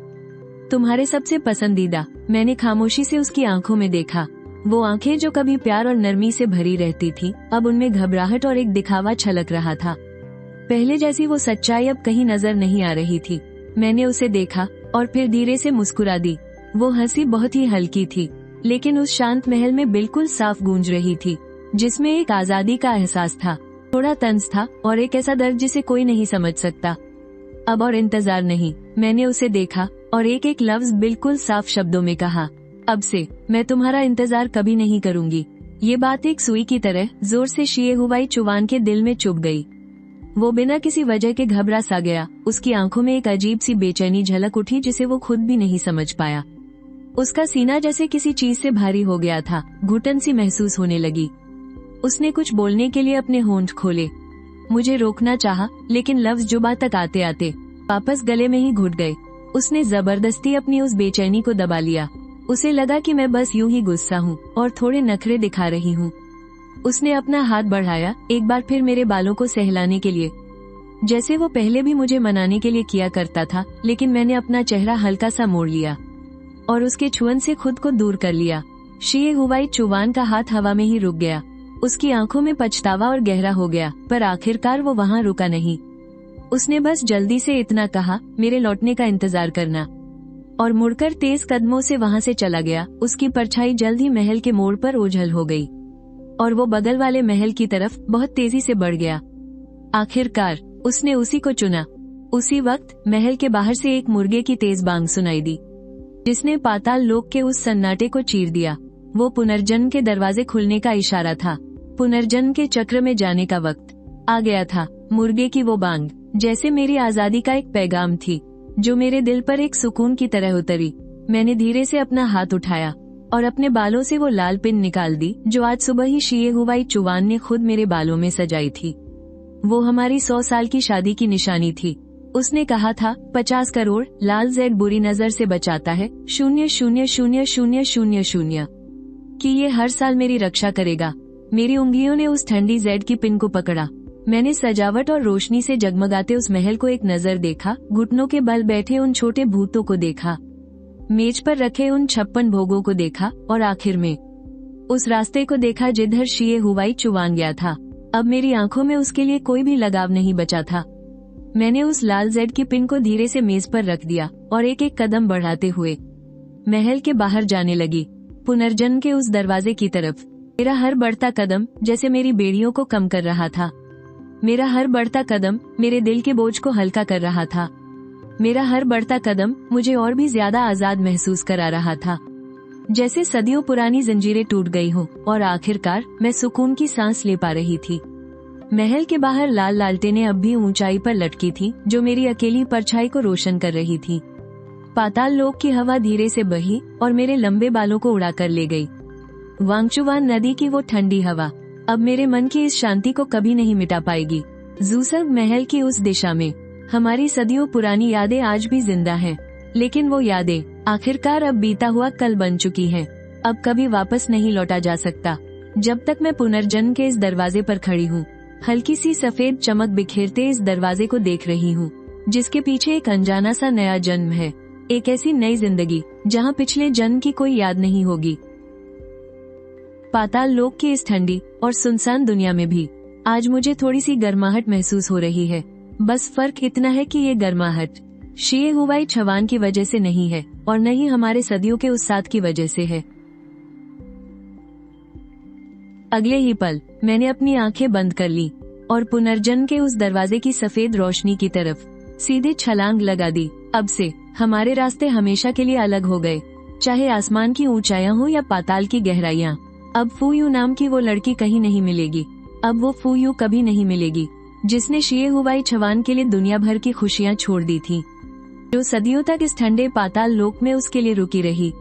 तुम्हारे सबसे पसंदीदा। मैंने खामोशी से उसकी आंखों में देखा। वो आंखें जो कभी प्यार और नरमी से भरी रहती थी, अब उनमें घबराहट और एक दिखावा छलक रहा था। पहले जैसी वो सच्चाई अब कहीं नजर नहीं आ रही थी। मैंने उसे देखा और फिर धीरे से मुस्कुरा दी। वो हंसी बहुत ही हल्की थी, लेकिन उस शांत महल में बिल्कुल साफ गूंज रही थी, जिसमें एक आजादी का एहसास था, थोड़ा तंज था और एक ऐसा दर्द जिसे कोई नहीं समझ सकता। अब और इंतजार नहीं। मैंने उसे देखा और एक एक लफ्ज बिल्कुल साफ शब्दों में कहा, अब से मैं तुम्हारा इंतजार कभी नहीं करूंगी। ये बात एक सुई की तरह जोर से शे हुआइचुवान के दिल में चुभ गई। वो बिना किसी वजह के घबरा सा गया। उसकी आंखों में एक अजीब सी बेचैनी झलक उठी जिसे वो खुद भी नहीं समझ पाया। उसका सीना जैसे किसी चीज से भारी हो गया था, घुटन सी महसूस होने लगी। उसने कुछ बोलने के लिए अपने होंठ खोले। मुझे रोकना चाहा, लेकिन लफ्ज जुबां तक आते आते वापस गले में ही घुट गए। उसने जबरदस्ती अपनी उस बेचैनी को दबा लिया। उसे लगा कि मैं बस यूं ही गुस्सा हूँ और थोड़े नखरे दिखा रही हूँ। उसने अपना हाथ बढ़ाया, एक बार फिर मेरे बालों को सहलाने के लिए, जैसे वो पहले भी मुझे मनाने के लिए किया करता था। लेकिन मैंने अपना चेहरा हल्का सा मोड़ लिया और उसके छुअन से खुद को दूर कर लिया। शे हुआइचुवान का हाथ हवा में ही रुक गया। उसकी आंखों में पछतावा और गहरा हो गया, पर आखिरकार वो वहाँ रुका नहीं। उसने बस जल्दी से इतना कहा, मेरे लौटने का इंतजार करना, और मुड़कर तेज कदमों से वहाँ से चला गया। उसकी परछाई जल्द ही महल के मोड़ पर ओझल हो गई और वो बगल वाले महल की तरफ बहुत तेजी से बढ़ गया। आखिरकार उसने उसी को चुना। उसी वक्त महल के बाहर से एक मुर्गे की तेज बांग सुनाई दी, जिसने पाताल लोक के उस सन्नाटे को चीर दिया। वो पुनर्जन्म के दरवाजे खुलने का इशारा था। पुनर्जन्म के चक्र में जाने का वक्त आ गया था। मुर्गे की वो बांग जैसे मेरी आजादी का एक पैगाम थी, जो मेरे दिल पर एक सुकून की तरह उतरी। मैंने धीरे से अपना हाथ उठाया और अपने बालों से वो लाल पिन निकाल दी, जो आज सुबह ही शे हुआइचुवान ने खुद मेरे बालों में सजाई थी। वो हमारी 100 साल की शादी की निशानी थी। उसने कहा था, 50 करोड़ लाल जेड बुरी नजर से बचाता है, 000000, कि ये हर साल मेरी रक्षा करेगा। मेरी उंगलियों ने उस ठंडी जेड की पिन को पकड़ा। मैंने सजावट और रोशनी से जगमगाते उस महल को एक नजर देखा, घुटनों के बल बैठे उन छोटे भूतों को देखा, मेज पर रखे उन 56 भोगों को देखा, और आखिर में उस रास्ते को देखा जिधर शे हुआइचुवान गया था। अब मेरी आंखों में उसके लिए कोई भी लगाव नहीं बचा था। मैंने उस लाल जेड की पिन को धीरे से मेज पर रख दिया और एक एक कदम बढ़ाते हुए महल के बाहर जाने लगी, पुनर्जन्म के उस दरवाजे की तरफ। मेरा हर बढ़ता कदम जैसे मेरी बेड़ियों को कम कर रहा था। मेरा हर बढ़ता कदम मेरे दिल के बोझ को हल्का कर रहा था। मेरा हर बढ़ता कदम मुझे और भी ज्यादा आजाद महसूस करा रहा था, जैसे सदियों पुरानी जंजीरें टूट गई हों और आखिरकार मैं सुकून की सांस ले पा रही थी। महल के बाहर लाल लालटेनें अब भी ऊंचाई पर लटकी थी, जो मेरी अकेली परछाई को रोशन कर रही थी। पाताल लोक की हवा धीरे से बही और मेरे लंबे बालों को उड़ाकर ले गई। वांगचुवान नदी की वो ठंडी हवा अब मेरे मन की इस शांति को कभी नहीं मिटा पाएगी। जूसर्ग महल की उस दिशा में हमारी सदियों पुरानी यादें आज भी जिंदा हैं, लेकिन वो यादें आखिरकार अब बीता हुआ कल बन चुकी हैं। अब कभी वापस नहीं लौटा जा सकता। जब तक मैं पुनर्जन्म के इस दरवाजे पर खड़ी हूँ, हल्की सी सफेद चमक बिखेरते इस दरवाजे को देख रही हूँ, जिसके पीछे एक अनजाना सा नया जन्म है, एक ऐसी नई जिंदगी जहाँ पिछले जन्म की कोई याद नहीं होगी। पाताल लोक की इस ठंडी और सुनसान दुनिया में भी आज मुझे थोड़ी सी गर्माहट महसूस हो रही है। बस फर्क इतना है कि ये गर्माहट शे हुआइचुवान की वजह से नहीं है और न ही हमारे सदियों के उस साथ की वजह से है। अगले ही पल मैंने अपनी आंखें बंद कर ली और पुनर्जन्म के उस दरवाजे की सफेद रोशनी की तरफ सीधे छलांग लगा दी। अब से हमारे रास्ते हमेशा के लिए अलग हो गए, चाहे आसमान की ऊंचाइयां हो या पाताल की गहराइयां। अब फू यू नाम की वो लड़की कहीं नहीं मिलेगी। अब वो फू यू कभी नहीं मिलेगी जिसने शिए हुवाई छवान के लिए दुनिया भर की खुशियां छोड़ दी थी, जो सदियों तक इस ठंडे पाताल लोक में उसके लिए रुकी रही।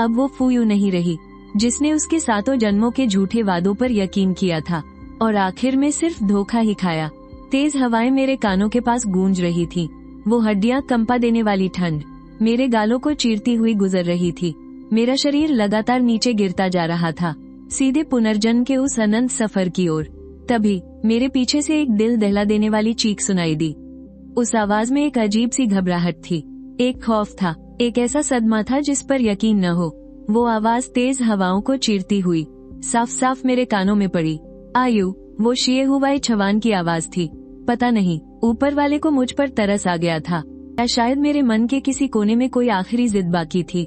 अब वो फू यू नहीं रही जिसने उसके 7 जन्मों के झूठे वादों पर यकीन किया था और आखिर में सिर्फ धोखा ही खाया। तेज हवाएं मेरे कानों के पास गूंज रही थी। वो हड्डियां कंपा देने वाली ठंड मेरे गालों को चीरती हुई गुजर रही थी। मेरा शरीर लगातार नीचे गिरता जा रहा था, सीधे पुनर्जन्म के उस अनंत सफर की ओर। तभी मेरे पीछे से एक दिल दहला देने वाली चीख सुनाई दी। उस आवाज में एक अजीब सी घबराहट थी, एक खौफ था, एक ऐसा सदमा था जिस पर यकीन न हो। वो आवाज तेज हवाओं को चीरती हुई साफ साफ मेरे कानों में पड़ी। आयु, वो शिए हुवाई छवान की आवाज थी। पता नहीं ऊपर वाले को मुझ पर तरस आ गया था या शायद मेरे मन के किसी कोने में कोई आखिरी जिद बाकी थी।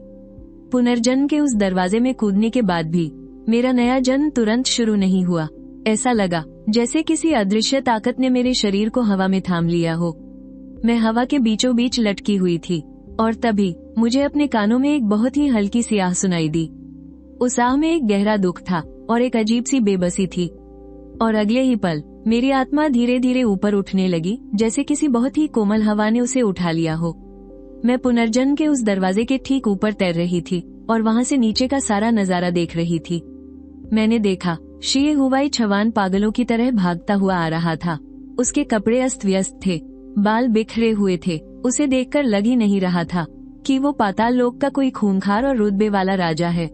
पुनर्जन्म के उस दरवाजे में कूदने के बाद भी मेरा नया जन्म तुरंत शुरू नहीं हुआ। ऐसा लगा जैसे किसी अदृश्य ताकत ने मेरे शरीर को हवा में थाम लिया हो। मैं हवा के बीचों बीच लटकी हुई थी और तभी मुझे अपने कानों में एक बहुत ही हल्की सी आह सुनाई दी। उस आह में एक गहरा दुख था और एक अजीब सी बेबसी थी। और अगले ही पल मेरी आत्मा धीरे धीरे ऊपर उठने लगी, जैसे किसी बहुत ही कोमल हवा ने उसे उठा लिया हो। मैं पुनर्जन्म के उस दरवाजे के ठीक ऊपर तैर रही थी और वहां से नीचे का सारा नजारा देख रही थी। मैंने देखा शिए हुवाई छवान पागलों की तरह भागता हुआ आ रहा था। उसके कपड़े अस्त व्यस्त थे, बाल बिखरे हुए थे। उसे देखकर लग ही नहीं रहा था कि वो पाताल लोक का कोई खूंखार और रुतबे वाला राजा है।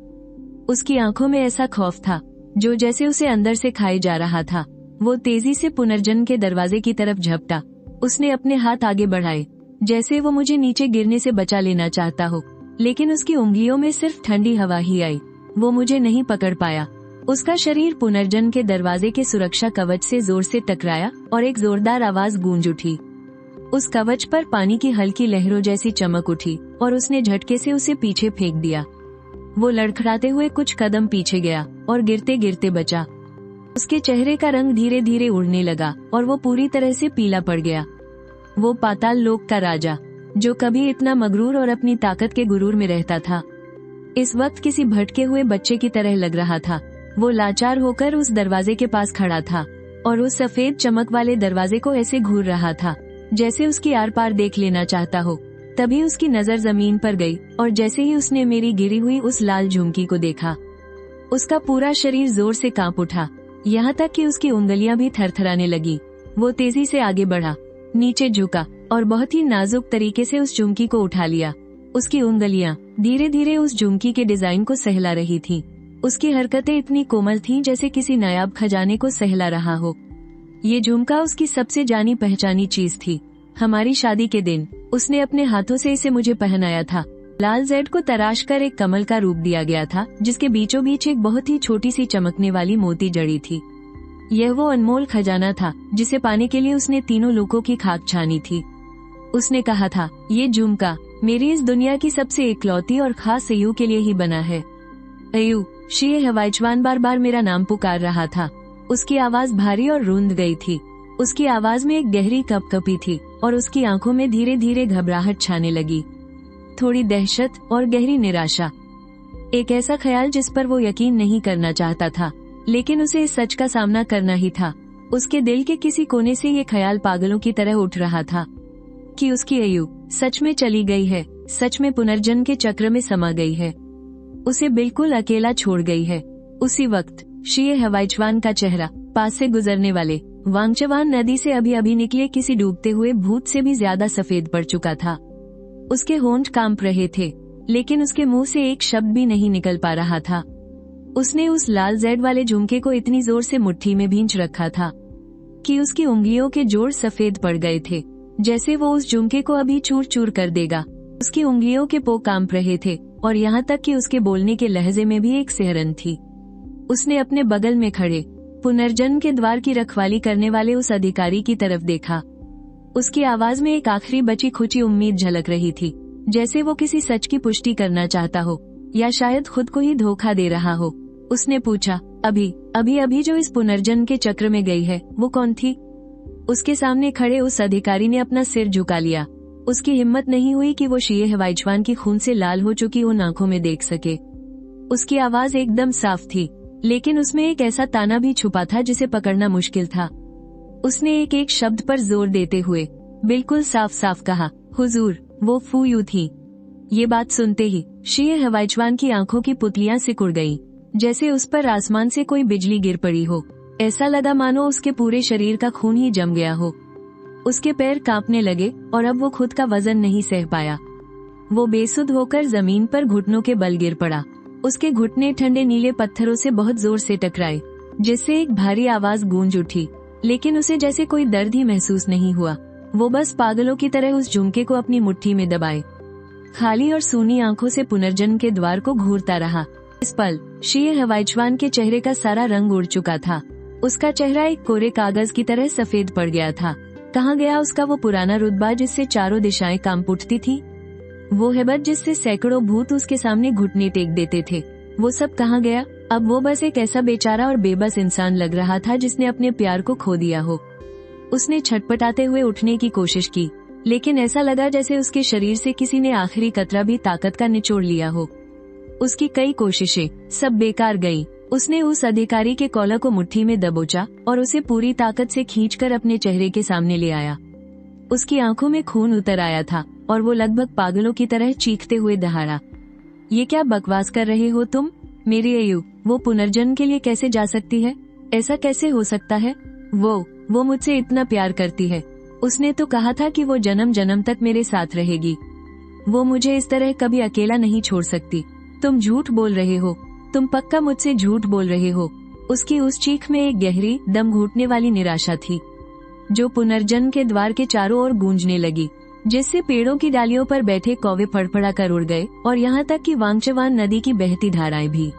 उसकी आंखों में ऐसा खौफ था जो जैसे उसे अंदर से खाए जा रहा था। वो तेजी से पुनर्जन्म के दरवाजे की तरफ झपटा। उसने अपने हाथ आगे बढ़ाए जैसे वो मुझे नीचे गिरने से बचा लेना चाहता हो, लेकिन उसकी उंगलियों में सिर्फ ठंडी हवा ही आई। वो मुझे नहीं पकड़ पाया। उसका शरीर पुनर्जन्म के दरवाजे के सुरक्षा कवच से जोर से टकराया और एक जोरदार आवाज गूंज उठी। उस कवच पर पानी की हल्की लहरों जैसी चमक उठी और उसने झटके से उसे पीछे फेंक दिया। वो लड़खड़ाते हुए कुछ कदम पीछे गया और गिरते गिरते बचा। उसके चेहरे का रंग धीरे धीरे उड़ने लगा और वो पूरी तरह से पीला पड़ गया। वो पाताल लोक का राजा, जो कभी इतना मगरूर और अपनी ताकत के गुरूर में रहता था, इस वक्त किसी भटके हुए बच्चे की तरह लग रहा था। वो लाचार होकर उस दरवाजे के पास खड़ा था और उस सफेद चमक वाले दरवाजे को ऐसे घूर रहा था जैसे उसकी आर पार देख लेना चाहता हो। तभी उसकी नजर जमीन पर गई और जैसे ही उसने मेरी गिरी हुई उस लाल झुमकी को देखा, उसका पूरा शरीर जोर से कांप उठा, यहाँ तक कि उसकी उंगलियां भी थरथराने लगी। वो तेजी से आगे बढ़ा, नीचे झुका और बहुत ही नाजुक तरीके से उस झुमकी को उठा लिया। उसकी उंगलियां धीरे धीरे उस झुमकी के डिजाइन को सहला रही थीं। उसकी हरकतें इतनी कोमल थीं जैसे किसी नायाब खजाने को सहला रहा हो। ये झुमका उसकी सबसे जानी पहचानी चीज थी। हमारी शादी के दिन उसने अपने हाथों से इसे मुझे पहनाया था। लाल जेड को तराश कर एक कमल का रूप दिया गया था जिसके बीचों बीच एक बहुत ही छोटी सी चमकने वाली मोती जड़ी थी। यह वो अनमोल खजाना था जिसे पाने के लिए उसने तीनों लोगों की खाक छानी थी। उसने कहा था, ये झुमका मेरी इस दुनिया की सबसे इकलौती और खास अयू के लिए ही बना है। अयू, शिए हुवाई छवान बार बार मेरा नाम पुकार रहा था। उसकी आवाज भारी और रूंध गई थी। उसकी आवाज में एक गहरी कपकपी थी और उसकी आंखों में धीरे धीरे घबराहट छाने लगी, थोड़ी दहशत और गहरी निराशा। एक ऐसा ख्याल जिस पर वो यकीन नहीं करना चाहता था, लेकिन उसे इस सच का सामना करना ही था। उसके दिल के किसी कोने से ये ख्याल पागलों की तरह उठ रहा था कि उसकी अयू सच में चली गई है, सच में पुनर्जन्म के चक्र में समा गई है, उसे बिल्कुल अकेला छोड़ गई है। उसी वक्त शिए हुवाई छवान का चेहरा पास से गुजरने वाले वांगचवान नदी से अभी अभी निकले किसी डूबते हुए भूत से भी ज्यादा सफेद पड़ चुका था। उसके होंठ कांप रहे थे, लेकिन उसके मुंह से एक शब्द भी नहीं निकल पा रहा था। उसने उस लाल जेड वाले झुमके को इतनी जोर से मुट्ठी में भींच रखा था कि उसकी उंगलियों के जोड़ सफेद पड़ गए थे, जैसे वो उस झुमके को अभी चूर चूर कर देगा। उसकी उंगलियों के पो कांप रहे थे और यहाँ तक कि उसके बोलने के लहजे में भी एक सिहरन थी। उसने अपने बगल में खड़े पुनर्जन्म के द्वार की रखवाली करने वाले उस अधिकारी की तरफ देखा। उसकी आवाज में एक आखिरी बची खुची उम्मीद झलक रही थी, जैसे वो किसी सच की पुष्टि करना चाहता हो या शायद खुद को ही धोखा दे रहा हो। उसने पूछा, अभी जो इस पुनर्जन्म के चक्र में गई है वो कौन थी? उसके सामने खड़े उस अधिकारी ने अपना सिर झुका लिया। उसकी हिम्मत नहीं हुई कि वो शीये हवाईचवान की खून से लाल हो चुकी उन आंखों में देख सके। उसकी आवाज एकदम साफ थी, लेकिन उसमें एक ऐसा ताना भी छुपा था जिसे पकड़ना मुश्किल था। उसने एक एक शब्द पर जोर देते हुए बिल्कुल साफ साफ कहा, हुजूर, वो फू यू थी। ये बात सुनते ही शीये हवाईचवान की आंखों की पुतलियां सिकुड़ गईं, जैसे उस पर आसमान से कोई बिजली गिर पड़ी हो। ऐसा लगा मानो उसके पूरे शरीर का खून ही जम गया हो। उसके पैर कांपने लगे और अब वो खुद का वजन नहीं सह पाया। वो बेसुध होकर जमीन पर घुटनों के बल गिर पड़ा। उसके घुटने ठंडे नीले पत्थरों से बहुत जोर से टकराए, जिससे एक भारी आवाज गूंज उठी, लेकिन उसे जैसे कोई दर्द ही महसूस नहीं हुआ। वो बस पागलों की तरह उस झुमके को अपनी मुट्ठी में दबाए खाली और सूनी आंखों से पुनर्जन्म के द्वार को घूरता रहा। इस पल शीये हवाईचवान के चेहरे का सारा रंग उड़ चुका था। उसका चेहरा एक कोरे कागज की तरह सफेद पड़ गया था। कहाँ गया उसका वो पुराना रुतबा जिससे चारों दिशाएं कांप उठती थी? वो हेबत जिससे सैकड़ों भूत उसके सामने घुटने टेक देते थे, वो सब कहाँ गया? अब वो बस एक ऐसा बेचारा और बेबस इंसान लग रहा था जिसने अपने प्यार को खो दिया हो। उसने छटपटाते हुए उठने की कोशिश की, लेकिन ऐसा लगा जैसे उसके शरीर से किसी ने आखिरी कतरा भी ताकत का निचोड़ लिया हो। उसकी कई कोशिशें सब बेकार गईं। उसने उस अधिकारी के कॉलर को मुट्ठी में दबोचा और उसे पूरी ताकत से खींचकर अपने चेहरे के सामने ले आया। उसकी आंखों में खून उतर आया था और वो लगभग पागलों की तरह चीखते हुए दहाड़ा, ये क्या बकवास कर रहे हो तुम? मेरी अयु, वो पुनर्जन्म के लिए कैसे जा सकती है? ऐसा कैसे हो सकता है? वो मुझसे इतना प्यार करती है। उसने तो कहा था कि वो जन्म जन्म तक मेरे साथ रहेगी। वो मुझे इस तरह कभी अकेला नहीं छोड़ सकती। तुम झूठ बोल रहे हो, तुम पक्का मुझसे झूठ बोल रहे हो। उसकी उस चीख में एक गहरी, दम घुटने वाली निराशा थी, जो पुनर्जन्म के द्वार के चारों ओर गूंजने लगी, जिससे पेड़ों की डालियों पर बैठे कौवे फड़फड़ा कर उड़ गए और यहाँ तक कि वांगचवान नदी की बहती धाराएं भी।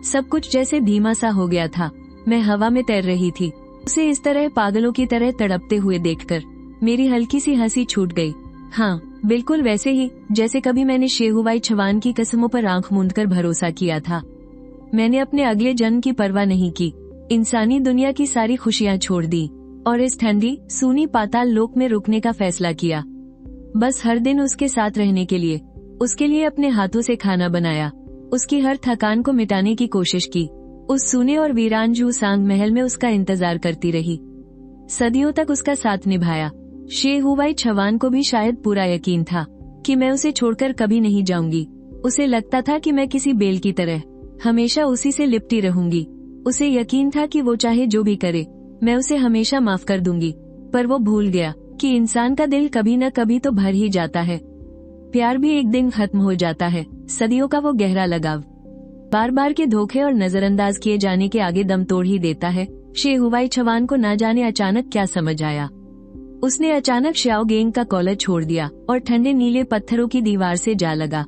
सब कुछ जैसे धीमा सा हो गया था। मैं हवा में तैर रही थी। उसे इस तरह पागलों की तरह तड़पते हुए देखकर मेरी हल्की सी हंसी छूट गई। हाँ, बिल्कुल वैसे ही जैसे कभी मैंने शेहुवाई छवान की कसमों पर आंख मूंदकर भरोसा किया था। मैंने अपने अगले जन्म की परवाह नहीं की, इंसानी दुनिया की सारी खुशियां छोड़ दी और इस ठंडी सूनी पाताल लोक में रुकने का फैसला किया। बस हर दिन उसके साथ रहने के लिए, उसके लिए अपने हाथों से खाना बनाया, उसकी हर थकान को मिटाने की कोशिश की। उस सूने और वीरान जूसांग महल में उसका इंतजार करती रही, सदियों तक उसका साथ निभाया। शेहुवाई छवान को भी शायद पूरा यकीन था कि मैं उसे छोड़कर कभी नहीं जाऊंगी। उसे लगता था कि मैं किसी बेल की तरह हमेशा उसी से लिपटी रहूंगी। उसे यकीन था कि वो चाहे जो भी करे, मैं उसे हमेशा माफ कर दूंगी। पर वो भूल गया कि इंसान का दिल कभी न कभी तो भर ही जाता है। प्यार भी एक दिन खत्म हो जाता है। सदियों का वो गहरा लगाव बार बार के धोखे और नजरअंदाज किए जाने के आगे दम तोड़ ही देता है। शेहुवाई छवान को ना जाने अचानक क्या समझ आया। उसने अचानक श्याओ गेंग का कॉलर छोड़ दिया और ठंडे नीले पत्थरों की दीवार से जा लगा।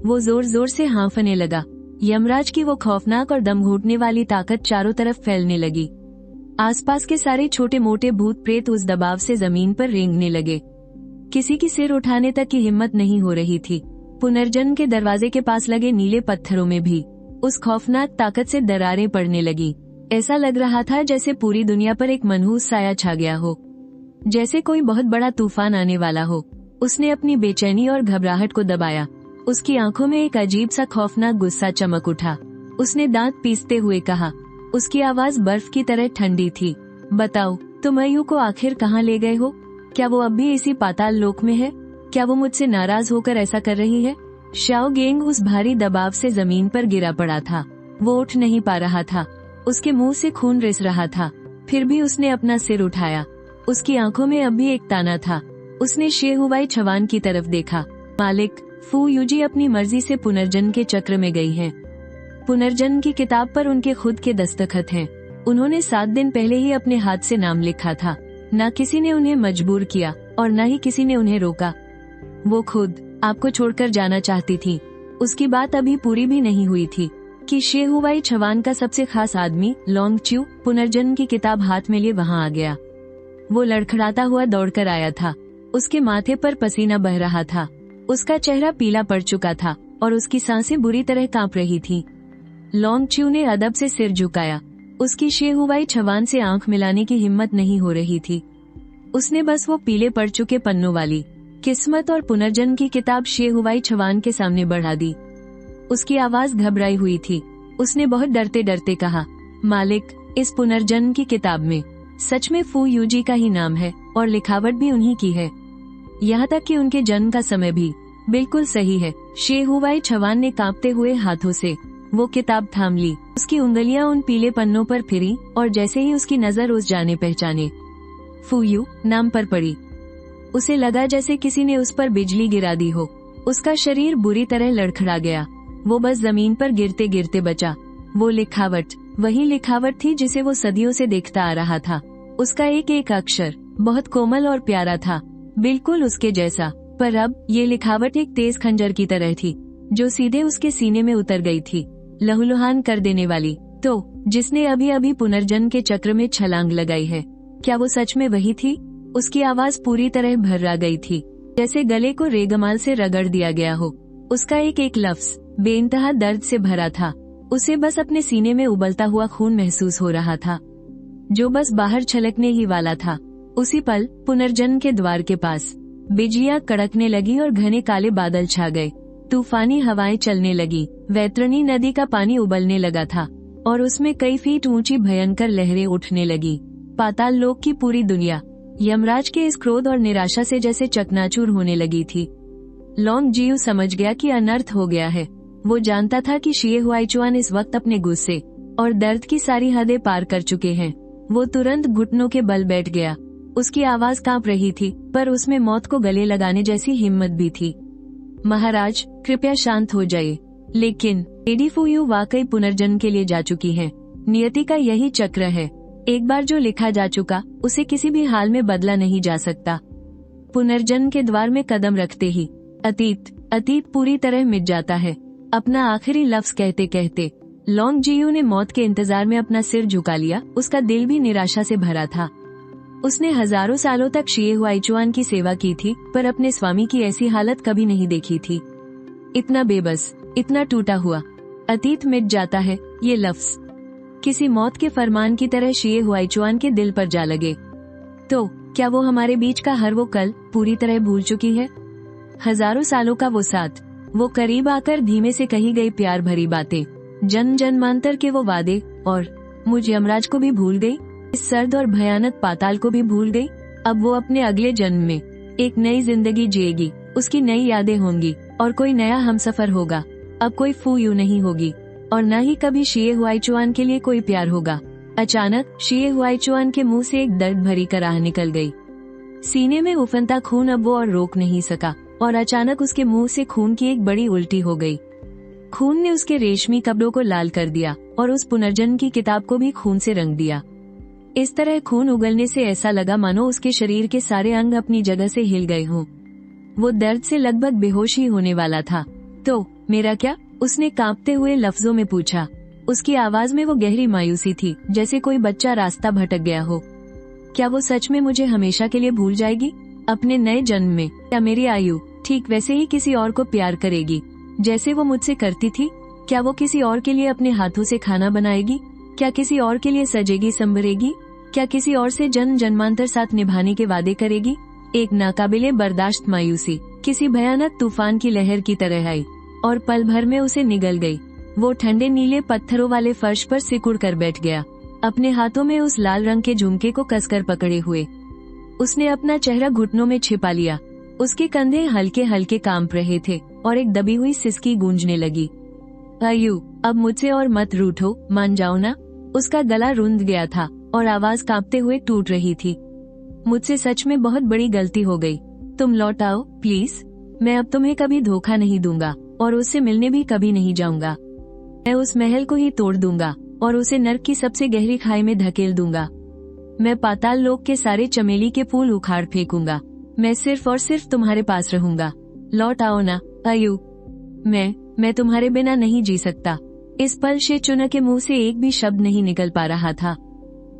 वो जोर जोर से हाँफने लगा। यमराज की वो खौफनाक और दम घुटने वाली ताकत चारों तरफ फैलने लगी। आसपास के सारे छोटे मोटे भूत प्रेत उस दबाव से जमीन पर रेंगने लगे। किसी की सिर उठाने तक की हिम्मत नहीं हो रही थी। पुनर्जन्म के दरवाजे के पास लगे नीले पत्थरों में भी उस खौफनाक ताकत से दरारें पड़ने लगी। ऐसा लग रहा था जैसे पूरी दुनिया पर एक मनहूस साया छा गया हो, जैसे कोई बहुत बड़ा तूफान आने वाला हो। उसने अपनी बेचैनी और घबराहट को दबाया। उसकी आंखों में एक अजीब सा खौफनाक गुस्सा चमक उठा। उसने दांत पीसते हुए कहा, उसकी आवाज बर्फ की तरह ठंडी थी, बताओ, तुम अयु को आखिर कहाँ ले गए हो? क्या वो अब भी इसी पाताल लोक में है? क्या वो मुझसे नाराज होकर ऐसा कर रही है? श्याओ गेंग उस भारी दबाव से जमीन पर गिरा पड़ा था। वो उठ नहीं पा रहा था। उसके मुंह से खून रिस रहा था। फिर भी उसने अपना सिर उठाया। उसकी आंखों में अब भी एक ताना था। उसने शेहुवाई छवान की तरफ देखा। मालिक, फू यूजी अपनी मर्जी से पुनर्जन्म के चक्र में गई हैं। पुनर्जन्म की किताब पर उनके खुद के दस्तखत हैं। उन्होंने 7 दिन पहले ही अपने हाथ से नाम लिखा था। न किसी ने उन्हें मजबूर किया और न ही किसी ने उन्हें रोका। वो खुद आपको छोड़कर जाना चाहती थी। उसकी बात अभी पूरी भी नहीं हुई थी कि शेहुवाई छवान का सबसे खास आदमी लोंगच्यू पुनर्जन्म की किताब हाथ में लिए वहाँ आ गया। वो लड़खड़ाता हुआ दौड़कर आया था। उसके माथे पर पसीना बह रहा था। उसका चेहरा पीला पड़ चुका था और उसकी सांसें बुरी तरह कांप रही थी। लोंगच्यू ने अदब से सिर झुकाया। उसकी शेहुवाई छवान से आंख मिलाने की हिम्मत नहीं हो रही थी। उसने बस वो पीले पड़ चुके पन्नों वाली किस्मत और पुनर्जन्म की किताब शे हुआई छवान के सामने बढ़ा दी। उसकी आवाज घबराई हुई थी। उसने बहुत डरते डरते कहा, मालिक, इस पुनर्जन्म की किताब में सच में फू यूजी का ही नाम है और लिखावट भी उन्हीं की है। यहाँ तक कि उनके जन्म का समय भी बिल्कुल सही है। शे हुआई छवान ने कांपते हुए हाथों से वो किताब थाम ली। उसकी उंगलियां उन पीले पन्नों पर फिरी और जैसे ही उसकी नजर उस जाने पहचाने फूयू नाम पर पड़ी, उसे लगा जैसे किसी ने उस पर बिजली गिरा दी हो। उसका शरीर बुरी तरह लड़खड़ा गया। वो बस जमीन पर गिरते गिरते बचा। वो लिखावट वही लिखावट थी जिसे वो सदियों से देखता आ रहा था। उसका एक एक अक्षर बहुत कोमल और प्यारा था, बिल्कुल उसके जैसा। पर अब ये लिखावट एक तेज खंजर की तरह थी जो सीधे उसके सीने में उतर गई थी, लहूलुहान कर देने वाली। तो जिसने अभी अभी पुनर्जन्म के चक्र में छलांग लगाई है, क्या वो सच में वही थी? उसकी आवाज पूरी तरह भर्रा गई थी, जैसे गले को रेगमाल से रगड़ दिया गया हो। उसका एक एक लफ्ज बेइंतहा दर्द से भरा था। उसे बस अपने सीने में उबलता हुआ खून महसूस हो रहा था, जो बस बाहर छलकने ही वाला था। उसी पल पुनर्जन्म के द्वार के पास बिजलियां कड़कने लगी और घने काले बादल छा गए। तूफानी हवाएं चलने लगी। वैतरणी नदी का पानी उबलने लगा था और उसमें कई फीट ऊंची भयंकर लहरें उठने लगी। पाताल लोक की पूरी दुनिया यमराज के इस क्रोध और निराशा से जैसे चकनाचूर होने लगी थी। लॉन्ग जियू समझ गया कि अनर्थ हो गया है। वो जानता था कि शे हुआईचुआन इस वक्त अपने गुस्से और दर्द की सारी हदें पार कर चुके हैं। वो तुरंत घुटनों के बल बैठ गया। उसकी आवाज कांप रही थी, पर उसमें मौत को गले लगाने जैसी हिम्मत भी थी। महाराज, कृपया शांत हो जाइए। लेकिन लेडी फूयू वाकई पुनर्जन्म के लिए जा चुकी हैं। नियति का यही चक्र है। एक बार जो लिखा जा चुका, उसे किसी भी हाल में बदला नहीं जा सकता। पुनर्जन्म के द्वार में कदम रखते ही अतीत पूरी तरह मिट जाता है। अपना आखिरी लफ्ज कहते कहते लॉन्ग जियू ने मौत के इंतजार में अपना सिर झुका लिया। उसका दिल भी निराशा से भरा था। उसने हजारों सालों तक शे हुआईचुआन की सेवा की थी, पर अपने स्वामी की ऐसी हालत कभी नहीं देखी थी। इतना बेबस, इतना टूटा हुआ। अतीत मिट जाता है, ये लफ्ज किसी मौत के फरमान की तरह शे हुआईचुआन के दिल पर जा लगे। तो क्या वो हमारे बीच का हर वो कल पूरी तरह भूल चुकी है? हजारों सालों का वो साथ, वो करीब आकर धीमे से कही गई प्यार भरी बातें, जन्म जन्मांतर के वो वादे, और मुझ यमराज को भी भूल गई। इस सर्द और भयानक पाताल को भी भूल गई। अब वो अपने अगले जन्म में एक नई जिंदगी जिएगी। उसकी नई यादें होंगी और कोई नया हमसफर होगा। अब कोई फूयू नहीं होगी और न ही कभी शे हुआईचुआन के लिए कोई प्यार होगा। अचानक शे हुआईचुआन के मुंह से एक दर्द भरी कराह निकल गई। सीने में उफनता खून अब वो और रोक नहीं सका और अचानक उसके मुंह से खून की एक बड़ी उल्टी हो गई। खून ने उसके रेशमी कपड़ों को लाल कर दिया और उस पुनर्जन्म की किताब को भी खून से रंग दिया। इस तरह खून उगलने से ऐसा लगा मानो उसके शरीर के सारे अंग अपनी जगह से हिल गए हों। वो दर्द से लगभग बेहोश ही होने वाला था। तो मेरा क्या? उसने कांपते हुए लफ्जों में पूछा। उसकी आवाज में वो गहरी मायूसी थी, जैसे कोई बच्चा रास्ता भटक गया हो। क्या वो सच में मुझे हमेशा के लिए भूल जाएगी? अपने नए जन्म में क्या मेरी आयु ठीक वैसे ही किसी और को प्यार करेगी जैसे वो मुझसे करती थी? क्या वो किसी और के लिए अपने हाथों से खाना बनाएगी? क्या किसी और के लिए सजेगी संवरेगी? क्या किसी और से जन्म जन्मांतर साथ निभाने के वादे करेगी? एक नाकाबिले बर्दाश्त मायूसी किसी भयानक तूफान की लहर की तरह आई और पल भर में उसे निगल गई। वो ठंडे नीले पत्थरों वाले फर्श पर सिकुड़ कर बैठ गया, अपने हाथों में उस लाल रंग के झुमके को कसकर पकड़े हुए। उसने अपना चेहरा घुटनों में छिपा लिया। उसके कंधे हल्के हल्के कांप रहे थे और एक दबी हुई सिसकी गूंजने लगी। आयु, अब मुझसे और मत रूठो, मान जाओ ना। उसका गला रुंध गया था और आवाज कांपते हुए टूट रही थी। मुझसे सच में बहुत बड़ी गलती हो गई। तुम लौट आओ प्लीज। मैं अब तुम्हें कभी धोखा नहीं दूंगा और उससे मिलने भी कभी नहीं जाऊंगा। मैं उस महल को ही तोड़ दूंगा और उसे नर्क की सबसे गहरी खाई में धकेल दूंगा। मैं पाताल लोक के सारे चमेली के फूल उखाड़ फेंकूंगा। मैं सिर्फ और सिर्फ तुम्हारे पास रहूंगा। लौट आओ ना आयु। मैं तुम्हारे बिना नहीं जी सकता। इस पल शे चुना के मुंह से एक भी शब्द नहीं निकल पा रहा था।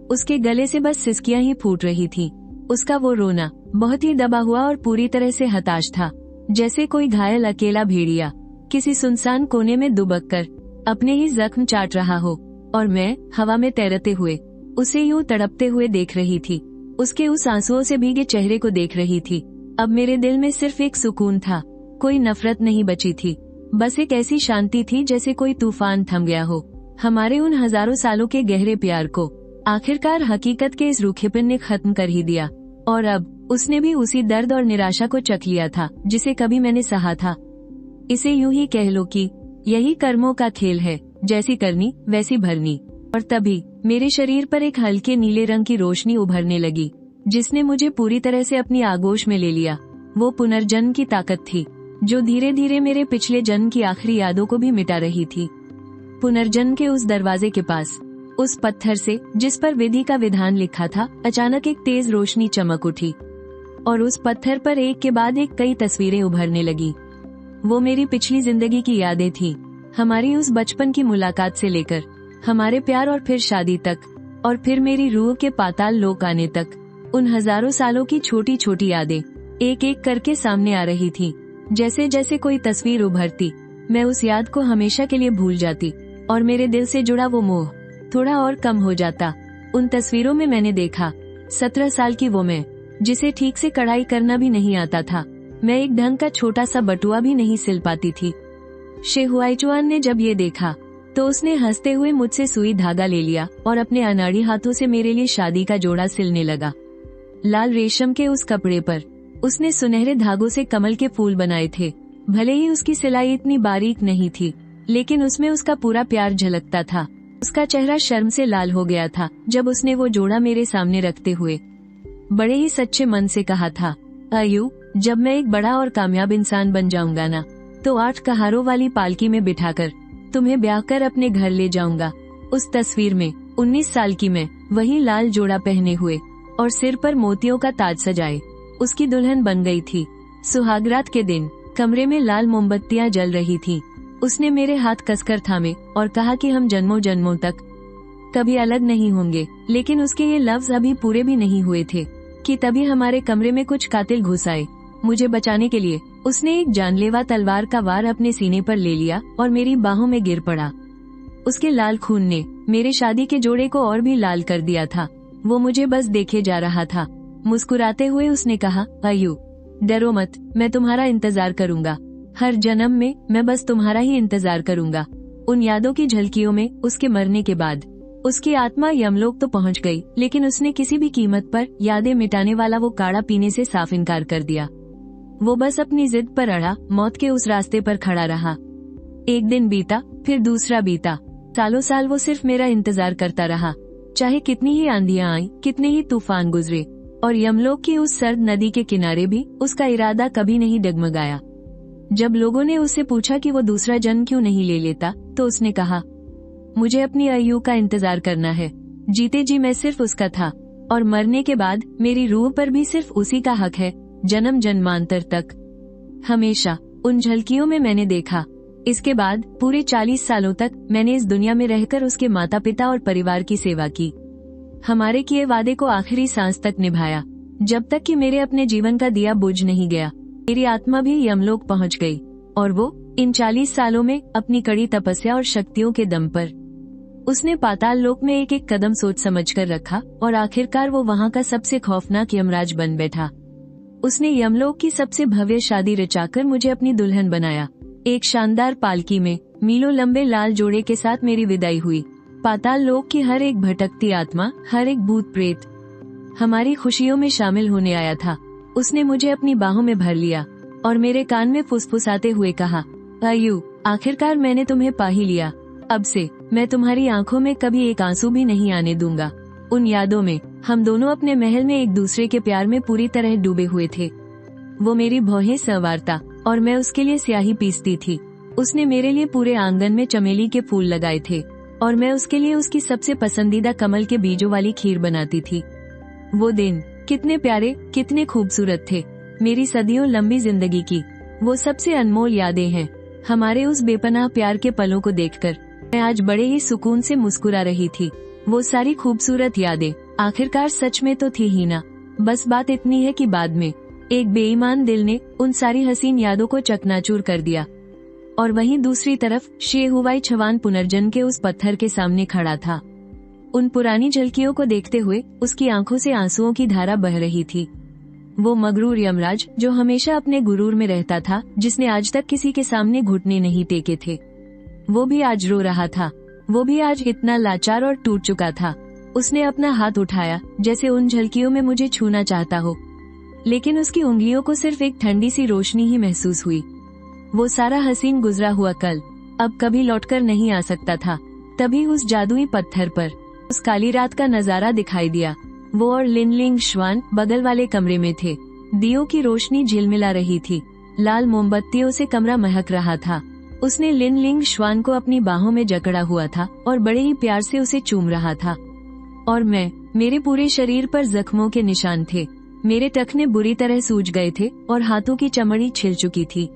उसके गले से बस सिसकियां ही फूट रही थी। उसका वो रोना बहुत ही दबा हुआ और पूरी तरह से हताश था, जैसे कोई घायल अकेला भेड़िया किसी सुनसान कोने में दुबक कर अपने ही जख्म चाट रहा हो। और मैं हवा में तैरते हुए उसे यूं तड़पते हुए देख रही थी। उसके उस आंसुओं से भीगे चेहरे को देख रही थी अब मेरे दिल में सिर्फ एक सुकून था, कोई नफरत नहीं बची थी, बस एक ऐसी शांति थी जैसे कोई तूफान थम गया हो। हमारे उन हजारों सालों के गहरे प्यार को आखिरकार हकीकत के इस रूखेपन ने खत्म कर ही दिया, और अब उसने भी उसी दर्द और निराशा को चख लिया था जिसे कभी मैंने सहा था। इसे यूं ही कह लो कि यही कर्मों का खेल है, जैसी करनी वैसी भरनी। और तभी मेरे शरीर पर एक हल्के नीले रंग की रोशनी उभरने लगी, जिसने मुझे पूरी तरह से अपनी आगोश में ले लिया। वो पुनर्जन्म की ताकत थी, जो धीरे धीरे मेरे पिछले जन्म की आखिरी यादों को भी मिटा रही थी। पुनर्जन्म के उस दरवाजे के पास, उस पत्थर से जिस पर विधि का विधान लिखा था, अचानक एक तेज रोशनी चमक उठी, और उस पत्थर पर एक के बाद एक कई तस्वीरें उभरने लगी। वो मेरी पिछली जिंदगी की यादें थीं, हमारी उस बचपन की मुलाकात से लेकर हमारे प्यार और फिर शादी तक, और फिर मेरी रूह के पाताल लोक आने तक। उन हजारों सालों की छोटी छोटी यादें एक एक करके सामने आ रही थीं। जैसे जैसे कोई तस्वीर उभरती, मैं उस याद को हमेशा के लिए भूल जाती, और मेरे दिल से जुड़ा वो मोह थोड़ा और कम हो जाता। उन तस्वीरों में मैंने देखा 17 साल की वो मैं, जिसे ठीक से कढ़ाई करना भी नहीं आता था। मैं एक ढंग का छोटा सा बटुआ भी नहीं सिल पाती थी। शे हुआईचुआन ने जब ये देखा तो उसने हंसते हुए मुझसे सुई धागा ले लिया और अपने अनाड़ी हाथों से मेरे लिए शादी का जोड़ा सिलने लगा। लाल रेशम के उस कपड़े पर उसने सुनहरे धागों से कमल के फूल बनाए थे। भले ही उसकी सिलाई इतनी बारीक नहीं थी, लेकिन उसमें उसका पूरा प्यार झलकता था। उसका चेहरा शर्म से लाल हो गया था जब उसने वो जोड़ा मेरे सामने रखते हुए बड़े ही सच्चे मन से कहा था, आयु, जब मैं एक बड़ा और कामयाब इंसान बन जाऊंगा ना, तो 8 कहारों वाली पालकी में बिठाकर तुम्हें ब्याह कर अपने घर ले जाऊंगा। उस तस्वीर में 19 साल की मैं, वही लाल जोड़ा पहने हुए और सिर पर मोतियों का ताज सजाए, उसकी दुल्हन बन गई थी। सुहागरात के दिन कमरे में लाल मोमबत्तियां जल रही थीं। उसने मेरे हाथ कसकर थामे और कहा कि हम जन्मों जन्मों तक कभी अलग नहीं होंगे। लेकिन उसके ये लफ्ज अभी पूरे भी नहीं हुए थे कि तभी हमारे कमरे में कुछ कातिल घुस आए। मुझे बचाने के लिए उसने एक जानलेवा तलवार का वार अपने सीने पर ले लिया और मेरी बाहों में गिर पड़ा। उसके लाल खून ने मेरे शादी के जोड़े को और भी लाल कर दिया था। वो मुझे बस देखे जा रहा था। मुस्कुराते हुए उसने कहा, आयु, डरो मत, मैं तुम्हारा इंतजार करूंगा। हर जन्म में मैं बस तुम्हारा ही इंतजार करूंगा। उन यादों की झलकियों में उसके मरने के बाद उसकी आत्मा यमलोक तो पहुंच गई, लेकिन उसने किसी भी कीमत पर यादें मिटाने वाला वो काढ़ा पीने से साफ इनकार कर दिया। वो बस अपनी जिद पर अड़ा मौत के उस रास्ते पर खड़ा रहा। एक दिन बीता, फिर दूसरा बीता। सालों साल वो सिर्फ मेरा इंतजार करता रहा, चाहे कितनी ही आंधियां आईं, कितने ही तूफान गुजरे, और यमलोक की उस सर्द नदी के किनारे भी उसका इरादा कभी नहीं डगमगाया। जब लोगों ने उससे पूछा कि वो दूसरा जन्म क्यों नहीं ले लेता, तो उसने कहा, मुझे अपनी आयु का इंतजार करना है। जीते जी मैं सिर्फ उसका था, और मरने के बाद मेरी रूह पर भी सिर्फ उसी का हक है, जन्म जन्मांतर तक, हमेशा। उन झलकियों में मैंने देखा, इसके बाद पूरे 40 सालों तक मैंने इस दुनिया में रहकर उसके माता पिता और परिवार की सेवा की। हमारे किए वादे को आखिरी सांस तक निभाया, जब तक कि मेरे अपने जीवन का दिया बुझ नहीं गया। मेरी आत्मा भी यमलोक पहुंच गई, और वो इन 40 सालों में अपनी कड़ी तपस्या और शक्तियों के दम पर उसने पाताल लोक में एक एक कदम सोच समझकर रखा, और आखिरकार वो वहाँ का सबसे खौफनाक यमराज बन बैठा। उसने यमलोक की सबसे भव्य शादी रचाकर मुझे अपनी दुल्हन बनाया। एक शानदार पालकी में मीलों लंबे लाल जोड़े के साथ मेरी विदाई हुई। पाताल लोक की हर एक भटकती आत्मा, हर एक भूत प्रेत हमारी खुशियों में शामिल होने आया था। उसने मुझे अपनी बाहों में भर लिया और मेरे कान में फुसफुसाते हुए कहा, आयु, आखिरकार मैंने तुम्हें पा ही लिया। अब से मैं तुम्हारी आंखों में कभी एक आंसू भी नहीं आने दूंगा। उन यादों में हम दोनों अपने महल में एक दूसरे के प्यार में पूरी तरह डूबे हुए थे। वो मेरी भौहें संवारता और मैं उसके लिए स्याही पीसती थी। उसने मेरे लिए पूरे आंगन में चमेली के फूल लगाए थे, और मैं उसके लिए उसकी सबसे पसंदीदा कमल के बीजों वाली खीर बनाती थी। वो दिन कितने प्यारे, कितने खूबसूरत थे। मेरी सदियों लंबी जिंदगी की वो सबसे अनमोल यादें हैं। हमारे उस बेपनाह प्यार के पलों को देखकर मैं आज बड़े ही सुकून से मुस्कुरा रही थी। वो सारी खूबसूरत यादें आखिरकार सच में तो थी ही ना। बस बात इतनी है कि बाद में एक बेईमान दिल ने उन सारी हसीन यादों को चकनाचूर कर दिया, और वहीं दूसरी तरफ शे हुआईचुआन पुनर्जन्म के उस पत्थर के सामने खड़ा था। उन पुरानी झलकियों को देखते हुए उसकी आंखों से आंसुओं की धारा बह रही थी। वो मगरूर यमराज जो हमेशा अपने गुरूर में रहता था, जिसने आज तक किसी के सामने घुटने नहीं टेके थे, वो भी आज रो रहा था। वो भी आज इतना लाचार और टूट चुका था। उसने अपना हाथ उठाया जैसे उन झलकियों में मुझे छूना चाहता हो, लेकिन उसकी उंगलियों को सिर्फ एक ठंडी सी रोशनी ही महसूस हुई। वो सारा हसीन गुजरा हुआ कल अब कभी लौटकर नहीं आ सकता था। तभी उस जादुई पत्थर पर उस काली रात का नजारा दिखाई दिया। वो और लिन लिंग श्वान बगल वाले कमरे में थे। दियों की रोशनी झिलमिला रही थी, लाल मोमबत्तियों से कमरा महक रहा था। उसने लिन लिंग श्वान को अपनी बाहों में जकड़ा हुआ था और बड़े ही प्यार से उसे चूम रहा था। और मेरे पूरे शरीर पर जख्मों के निशान थे। मेरे टखने बुरी तरह सूज गए थे और हाथों की चमड़ी छिल चुकी थी।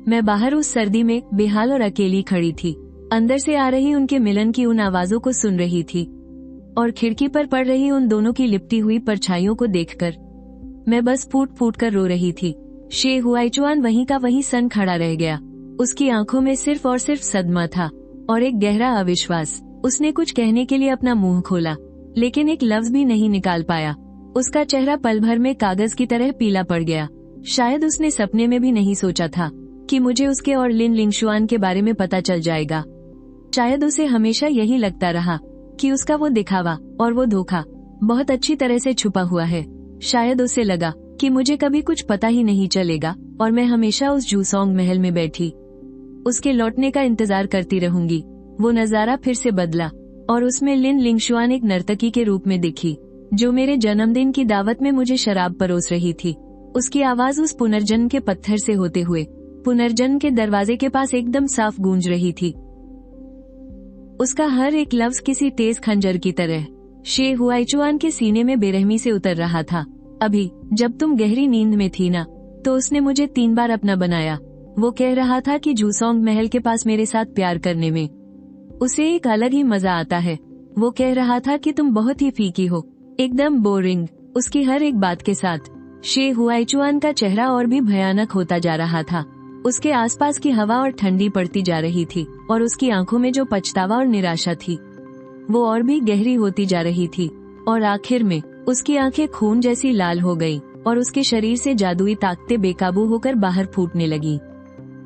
मैं बाहर उस सर्दी में बेहाल और अकेली खड़ी थी, अंदर से आ रही उनके मिलन की उन आवाजों को सुन रही थी और खिड़की पर पड़ रही उन दोनों की लिपटी हुई परछाइयों को देखकर मैं बस फूट फूट कर रो रही थी। शे हुआइचुआन वहीं का वहीं सन खड़ा रह गया। उसकी आंखों में सिर्फ और सिर्फ सदमा था और एक गहरा अविश्वास। उसने कुछ कहने के लिए अपना मुंह खोला, लेकिन एक लफ्ज भी नहीं निकाल पाया। उसका चेहरा पल भर में कागज की तरह पीला पड़ गया। शायद उसने सपने में भी नहीं सोचा था कि मुझे उसके और लिन लिंगशुआन के बारे में पता चल जाएगा। शायद उसे हमेशा यही लगता रहा कि उसका वो दिखावा और वो धोखा बहुत अच्छी तरह से छुपा हुआ है। शायद उसे लगा कि मुझे कभी कुछ पता ही नहीं चलेगा और मैं हमेशा उस जूसोंग महल में बैठी उसके लौटने का इंतजार करती रहूंगी। वो नजारा फिर से बदला और उसमें लिन लिंगशुआन एक नर्तकी के रूप में दिखी, जो मेरे जन्मदिन की दावत में मुझे शराब परोस रही थी। उसकी आवाज उस पुनर्जन्म के पत्थर से होते हुए पुनर्जन्म के दरवाजे के पास एकदम साफ गूंज रही थी। उसका हर एक लफ्ज किसी तेज खंजर की तरह शे हुआइचुआन के सीने में बेरहमी से उतर रहा था। अभी जब तुम गहरी नींद में थी ना, तो उसने मुझे 3 बार अपना बनाया। वो कह रहा था कि जूसोंग महल के पास मेरे साथ प्यार करने में उसे एक अलग ही मजा आता है। वो कह रहा था कि तुम बहुत ही फीकी हो, एकदम बोरिंग। उसकी हर एक बात के साथ शे हुआइचुआन का चेहरा और भी भयानक होता जा रहा था। उसके आसपास की हवा और ठंडी पड़ती जा रही थी और उसकी आंखों में जो पछतावा और निराशा थी वो और भी गहरी होती जा रही थी। और आखिर में उसकी आंखें खून जैसी लाल हो गईं और उसके शरीर से जादुई ताकतें बेकाबू होकर बाहर फूटने लगीं।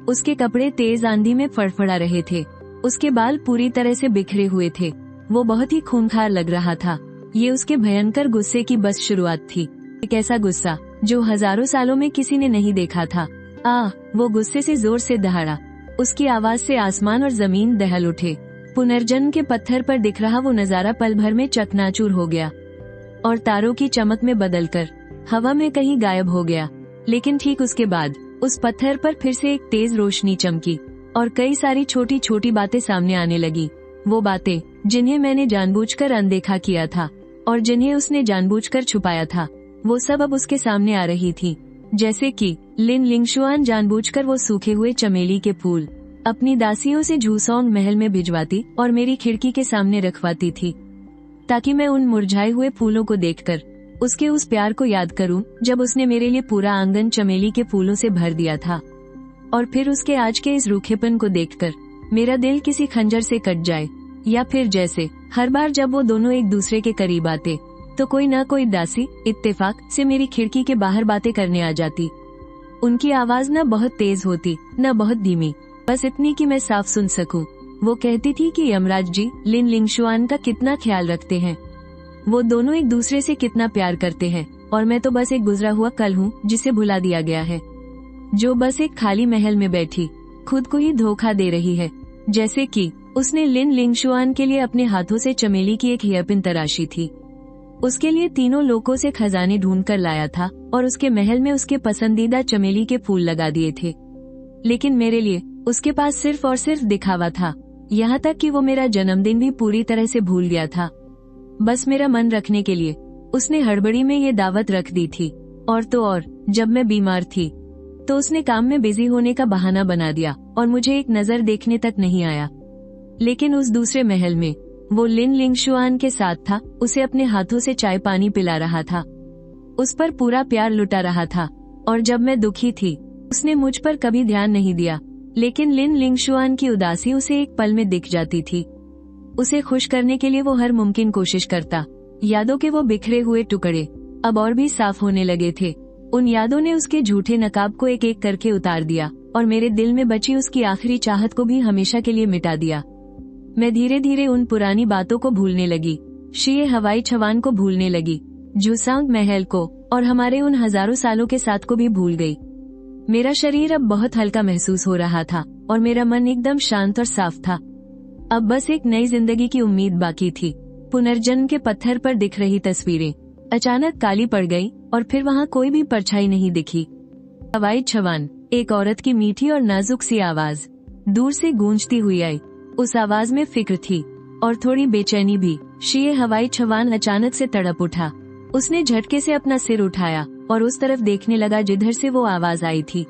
उसके कपड़े तेज आंधी में फड़फड़ा रहे थे। उसके बाल पूरी तरह से बिखरे हुए थे। वो बहुत ही खूंखार लग रहा था। ये उसके भयंकर गुस्से की बस शुरुआत थी। एक ऐसा गुस्सा जो हजारों सालों में किसी ने नहीं देखा था। वो गुस्से से जोर से दहाड़ा। उसकी आवाज से आसमान और जमीन दहल उठे। पुनर्जन्म के पत्थर पर दिख रहा वो नजारा पल भर में चकनाचूर हो गया और तारों की चमक में बदलकर हवा में कहीं गायब हो गया। लेकिन ठीक उसके बाद उस पत्थर पर फिर से एक तेज रोशनी चमकी और कई सारी छोटी छोटी बातें सामने आने लगी। वो बातें जिन्हें मैंने जानबूझकर अनदेखा किया था और जिन्हें उसने जानबूझकर छुपाया था, वो सब अब उसके सामने आ रही थी। जैसे कि लिन लिंगशुआन जानबूझकर वो सूखे हुए चमेली के फूल अपनी दासियों से जूसोंग महल में भिजवाती और मेरी खिड़की के सामने रखवाती थी, ताकि मैं उन मुरझाए हुए फूलों को देखकर उसके उस प्यार को याद करूं जब उसने मेरे लिए पूरा आंगन चमेली के फूलों से भर दिया था। और फिर उसके आज के इस रूखेपन को देखकर मेरा दिल किसी खंजर से कट जाए, या फिर जैसे हर बार जब वो दोनों एक दूसरे के करीब आते तो कोई न कोई दासी इत्तेफाक से मेरी खिड़की के बाहर बातें करने आ जाती। उनकी आवाज न बहुत तेज होती न बहुत धीमी, बस इतनी कि मैं साफ सुन सकूं। वो कहती थी कि यमराज जी लिन लिंगशुआन का कितना ख्याल रखते हैं, वो दोनों एक दूसरे से कितना प्यार करते हैं, और मैं तो बस एक गुजरा हुआ कल हूँ जिसे भुला दिया गया है, जो बस एक खाली महल में बैठी खुद को ही धोखा दे रही है। जैसे कि उसने लिन लिंगशुआन के लिए अपने हाथों से चमेली की एक हेयरपिन तराशी थी, उसके लिए तीनों लोगों से खजाने ढूंढ कर लाया था और उसके महल में उसके पसंदीदा चमेली के फूल लगा दिए थे। लेकिन मेरे लिए उसके पास सिर्फ और सिर्फ दिखावा था, यहाँ तक कि वो मेरा जन्मदिन भी पूरी तरह से भूल गया था। बस मेरा मन रखने के लिए उसने हड़बड़ी में ये दावत रख दी थी। और तो और जब मैं बीमार थी तो उसने काम में बिजी होने का बहाना बना दिया और मुझे एक नजर देखने तक नहीं आया। लेकिन उस दूसरे महल में वो लिन लिंगशुआन के साथ था, उसे अपने हाथों से चाय पानी पिला रहा था, उस पर पूरा प्यार लुटा रहा था। और जब मैं दुखी थी उसने मुझ पर कभी ध्यान नहीं दिया, लेकिन लिन लिंगशुआन की उदासी उसे एक पल में दिख जाती थी। उसे खुश करने के लिए वो हर मुमकिन कोशिश करता। यादों के वो बिखरे हुए टुकड़े अब और भी साफ होने लगे थे। उन यादों ने उसके झूठे नकाब को एक एक करके उतार दिया और मेरे दिल में बची उसकी आखिरी चाहत को भी हमेशा के लिए मिटा दिया। मैं धीरे धीरे उन पुरानी बातों को भूलने लगी, शीए हवाई छवान को भूलने लगी, जुसांग महल को और हमारे उन हजारों सालों के साथ को भी भूल गई। मेरा शरीर अब बहुत हल्का महसूस हो रहा था और मेरा मन एकदम शांत और साफ था। अब बस एक नई जिंदगी की उम्मीद बाकी थी। पुनर्जन्म के पत्थर पर दिख रही तस्वीरें अचानक काली पड़ गई और फिर वहाँ कोई भी परछाई नहीं दिखी। हवाई छवान, एक औरत की मीठी और नाजुक सी आवाज दूर से गूंजती हुई आई। उस आवाज में फिक्र थी और थोड़ी बेचैनी भी। शीए हवाई छवान अचानक से तड़प उठा। उसने झटके से अपना सिर उठाया और उस तरफ देखने लगा जिधर से वो आवाज आई थी।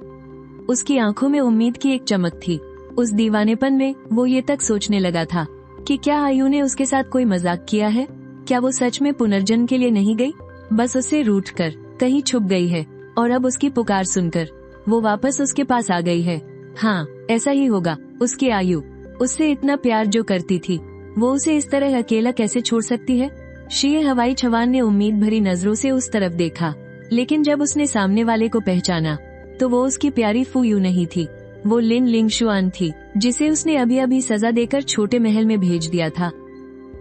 उसकी आंखों में उम्मीद की एक चमक थी। उस दीवानेपन में वो ये तक सोचने लगा था कि क्या आयु ने उसके साथ कोई मजाक किया है। क्या वो सच में पुनर्जन्म के लिए नहीं गई, बस उससे रूठ कर कहीं छुप गई है और अब उसकी पुकार सुनकर वो वापस उसके पास आ गई है। हाँ, ऐसा ही होगा। उसकी आयु उससे इतना प्यार जो करती थी, वो उसे इस तरह अकेला कैसे छोड़ सकती है। शीए हवाई छवान ने उम्मीद भरी नजरों से उस तरफ देखा, लेकिन जब उसने सामने वाले को पहचाना तो वो उसकी प्यारी फू यू नहीं थी, वो लिन लिंगशुआन थी, जिसे उसने अभी अभी सजा देकर छोटे महल में भेज दिया था।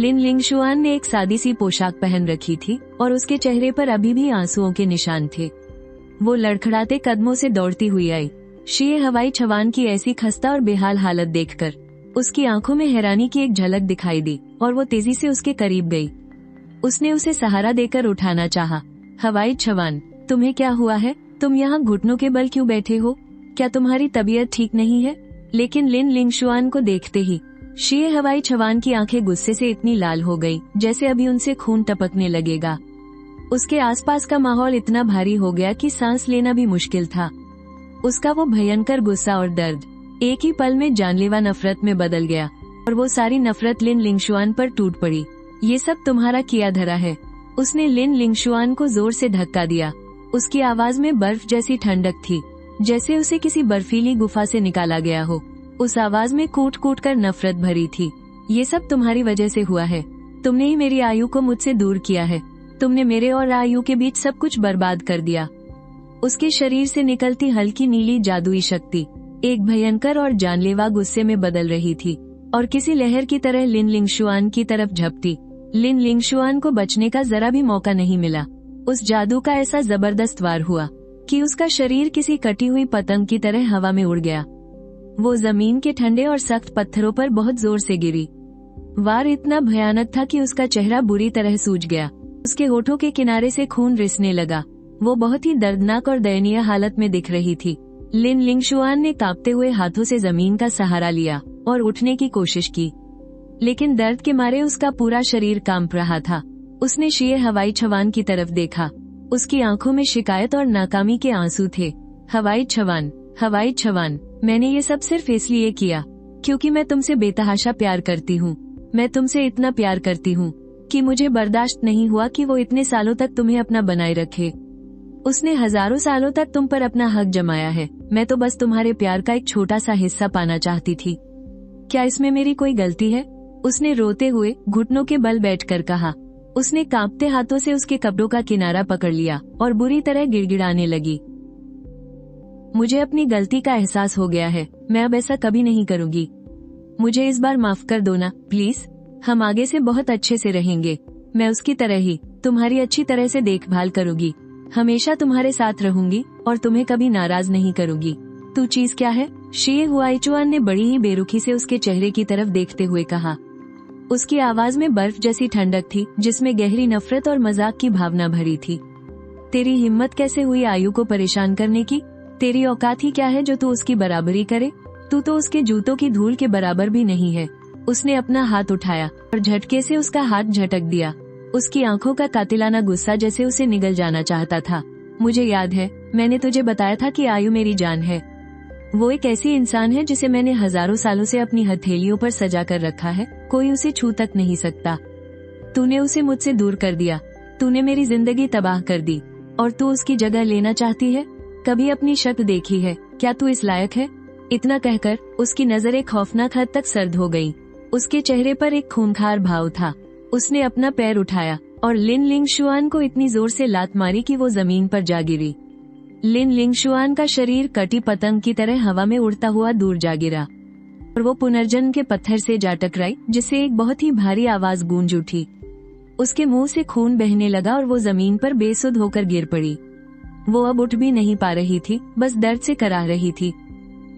लिन लिंगशुआन ने एक सादी सी पोशाक पहन रखी थी और उसके चेहरे पर अभी भी आंसुओं के निशान थे। वो लड़खड़ाते कदमों से दौड़ती हुई आई। शीए हवाई छवान की ऐसी खस्ता और बेहाल हालत देखकर उसकी आंखों में हैरानी की एक झलक दिखाई दी और वो तेजी से उसके करीब गई। उसने उसे सहारा देकर उठाना चाहा। हवाई छवान, तुम्हें क्या हुआ है? तुम यहाँ घुटनों के बल क्यों बैठे हो? क्या तुम्हारी तबीयत ठीक नहीं है? लेकिन लिन लिंगशुआन को देखते ही शीए हवाई छवान की आंखें गुस्से से इतनी लाल हो गई जैसे अभी उनसे खून टपकने लगेगा। उसके आसपास का माहौल इतना भारी हो गया कि सांस लेना भी मुश्किल था। उसका वो भयंकर गुस्सा और दर्द एक ही पल में जानलेवा नफरत में बदल गया और वो सारी नफरत लिन लिंगशुआन पर टूट पड़ी। ये सब तुम्हारा किया धरा है। उसने लिन लिंगशुआन को जोर से धक्का दिया। उसकी आवाज में बर्फ जैसी ठंडक थी, जैसे उसे किसी बर्फीली गुफा से निकाला गया हो। उस आवाज में कूट कूट कर नफरत भरी थी। ये सब तुम्हारी वजह से हुआ है। तुमने ही मेरी आयु को मुझसे दूर किया है। तुमने मेरे और आयु के बीच सब कुछ बर्बाद कर दिया। उसके शरीर से निकलती हल्की नीली जादुई शक्ति एक भयंकर और जानलेवा गुस्से में बदल रही थी और किसी लहर की तरह लिन लिंगशुआन की तरफ झपटी। लिन लिंगशुआन को बचने का जरा भी मौका नहीं मिला। उस जादू का ऐसा जबरदस्त वार हुआ कि उसका शरीर किसी कटी हुई पतंग की तरह हवा में उड़ गया। वो जमीन के ठंडे और सख्त पत्थरों पर बहुत जोर से गिरी। वार इतना भयानक था कि उसका चेहरा बुरी तरह सूज गया। उसके होठों के किनारे से खून रिसने लगा। वो बहुत ही दर्दनाक और दयनीय हालत में दिख रही थी। लिन लिंगशुआन ने कांपते हुए हाथों से जमीन का सहारा लिया और उठने की कोशिश की, लेकिन दर्द के मारे उसका पूरा शरीर कांप रहा था। उसने शीए हवाई छवान की तरफ देखा। उसकी आंखों में शिकायत और नाकामी के आंसू थे। हवाई छवान, मैंने ये सब सिर्फ इसलिए किया क्योंकि मैं तुमसे बेतहाशा प्यार करती हूँ। मैं तुमसे इतना प्यार करती हूँ कि मुझे बर्दाश्त नहीं हुआ कि वो इतने सालों तक तुम्हें अपना बनाए रखे। उसने हजारों सालों तक तुम पर अपना हक जमाया है। मैं तो बस तुम्हारे प्यार का एक छोटा सा हिस्सा पाना चाहती थी। क्या इसमें मेरी कोई गलती है? उसने रोते हुए घुटनों के बल बैठकर कहा। उसने कांपते हाथों से उसके कपड़ों का किनारा पकड़ लिया और बुरी तरह गिड़गिड़ाने लगी। मुझे अपनी गलती का एहसास हो गया है। मैं अब ऐसा कभी नहीं करूंगी। मुझे इस बार माफ कर दो ना, प्लीज। हम आगे से बहुत अच्छे से रहेंगे। मैं उसकी तरह ही तुम्हारी अच्छी तरह से देखभाल करूंगी। हमेशा तुम्हारे साथ रहूंगी और तुम्हें कभी नाराज नहीं करूंगी। तू चीज क्या है? शीए हुआईचुआन ने बड़ी ही बेरुखी से उसके चेहरे की तरफ देखते हुए कहा। उसकी आवाज में बर्फ जैसी ठंडक थी, जिसमें गहरी नफरत और मजाक की भावना भरी थी। तेरी हिम्मत कैसे हुई आयु को परेशान करने की? तेरी औकात ही क्या है जो तू उसकी बराबरी करे? तू तो उसके जूतों की धूल के बराबर भी नहीं है। उसने अपना हाथ उठाया और झटके से उसका हाथ झटक दिया। उसकी आंखों का कातिलाना गुस्सा जैसे उसे निगल जाना चाहता था। मुझे याद है, मैंने तुझे बताया था कि आयु मेरी जान है। वो एक ऐसी इंसान है जिसे मैंने हजारों सालों से अपनी हथेलियों पर सजा कर रखा है। कोई उसे छू तक नहीं सकता। तूने उसे मुझसे दूर कर दिया। तूने मेरी जिंदगी तबाह कर दी और तू उसकी जगह लेना चाहती है? कभी अपनी शक्ल देखी है? क्या तू इस लायक है? इतना कहकर उसकी नजरें खौफनाक हद तक सर्द हो गईं। उसके चेहरे पर एक खूंखार भाव था। उसने अपना पैर उठाया और लिन लिंगशुआन को इतनी जोर से लात मारी कि वो जमीन पर जा गिरी। लिन लिंगशुआन का शरीर कटी पतंग की तरह हवा में उड़ता हुआ दूर जा गिरा और वो पुनर्जन्म के पत्थर से जा टकराई, जिससे एक बहुत ही भारी आवाज गूंज उठी। उसके मुंह से खून बहने लगा और वो जमीन पर बेसुध होकर गिर पड़ी। वो अब उठ भी नहीं पा रही थी, बस दर्द से कराह रही थी।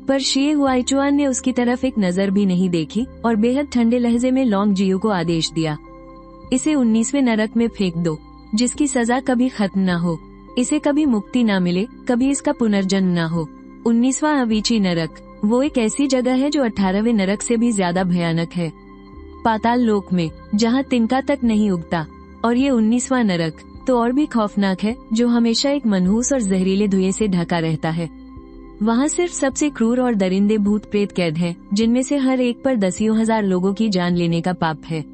पर शी हुआईचुआन ने उसकी तरफ एक नजर भी नहीं देखी और बेहद ठंडे लहजे में लॉन्ग जियू को आदेश दिया, इसे 19वें नरक में फेंक दो, जिसकी सजा कभी खत्म न हो, इसे कभी मुक्ति न मिले, कभी इसका पुनर्जन्म न हो। 19वां अवीची नरक, वो एक ऐसी जगह है जो 18वें नरक से भी ज्यादा भयानक है। पाताल लोक में, जहाँ तिनका तक नहीं उगता। और ये 19वां नरक तो और भी खौफनाक है, जो हमेशा एक मनहूस और जहरीले धुएं से ढका रहता है। वहाँ सिर्फ सबसे क्रूर और दरिंदे भूत प्रेत कैद हैं, जिनमें से हर एक पर दसियों हजार लोगों की जान लेने का पाप है।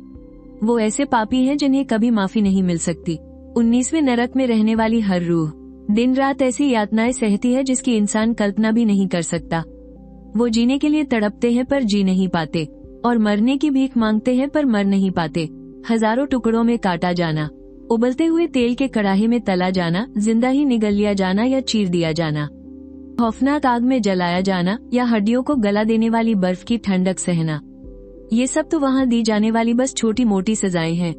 वो ऐसे पापी हैं जिन्हें कभी माफी नहीं मिल सकती। 19वें नरक में रहने वाली हर रूह दिन रात ऐसी यातनाएं सहती है जिसकी इंसान कल्पना भी नहीं कर सकता। वो जीने के लिए तड़पते हैं पर जी नहीं पाते, और मरने की भीख मांगते हैं पर मर नहीं पाते। हजारों टुकड़ों में काटा जाना, उबलते हुए तेल के कड़ाहे में तला जाना, जिंदा ही निगल लिया जाना या चीर दिया जाना, खौफनाक आग में जलाया जाना या हड्डियों को गला देने वाली बर्फ की ठंडक सहना, ये सब तो वहाँ दी जाने वाली बस छोटी मोटी सजाएं हैं।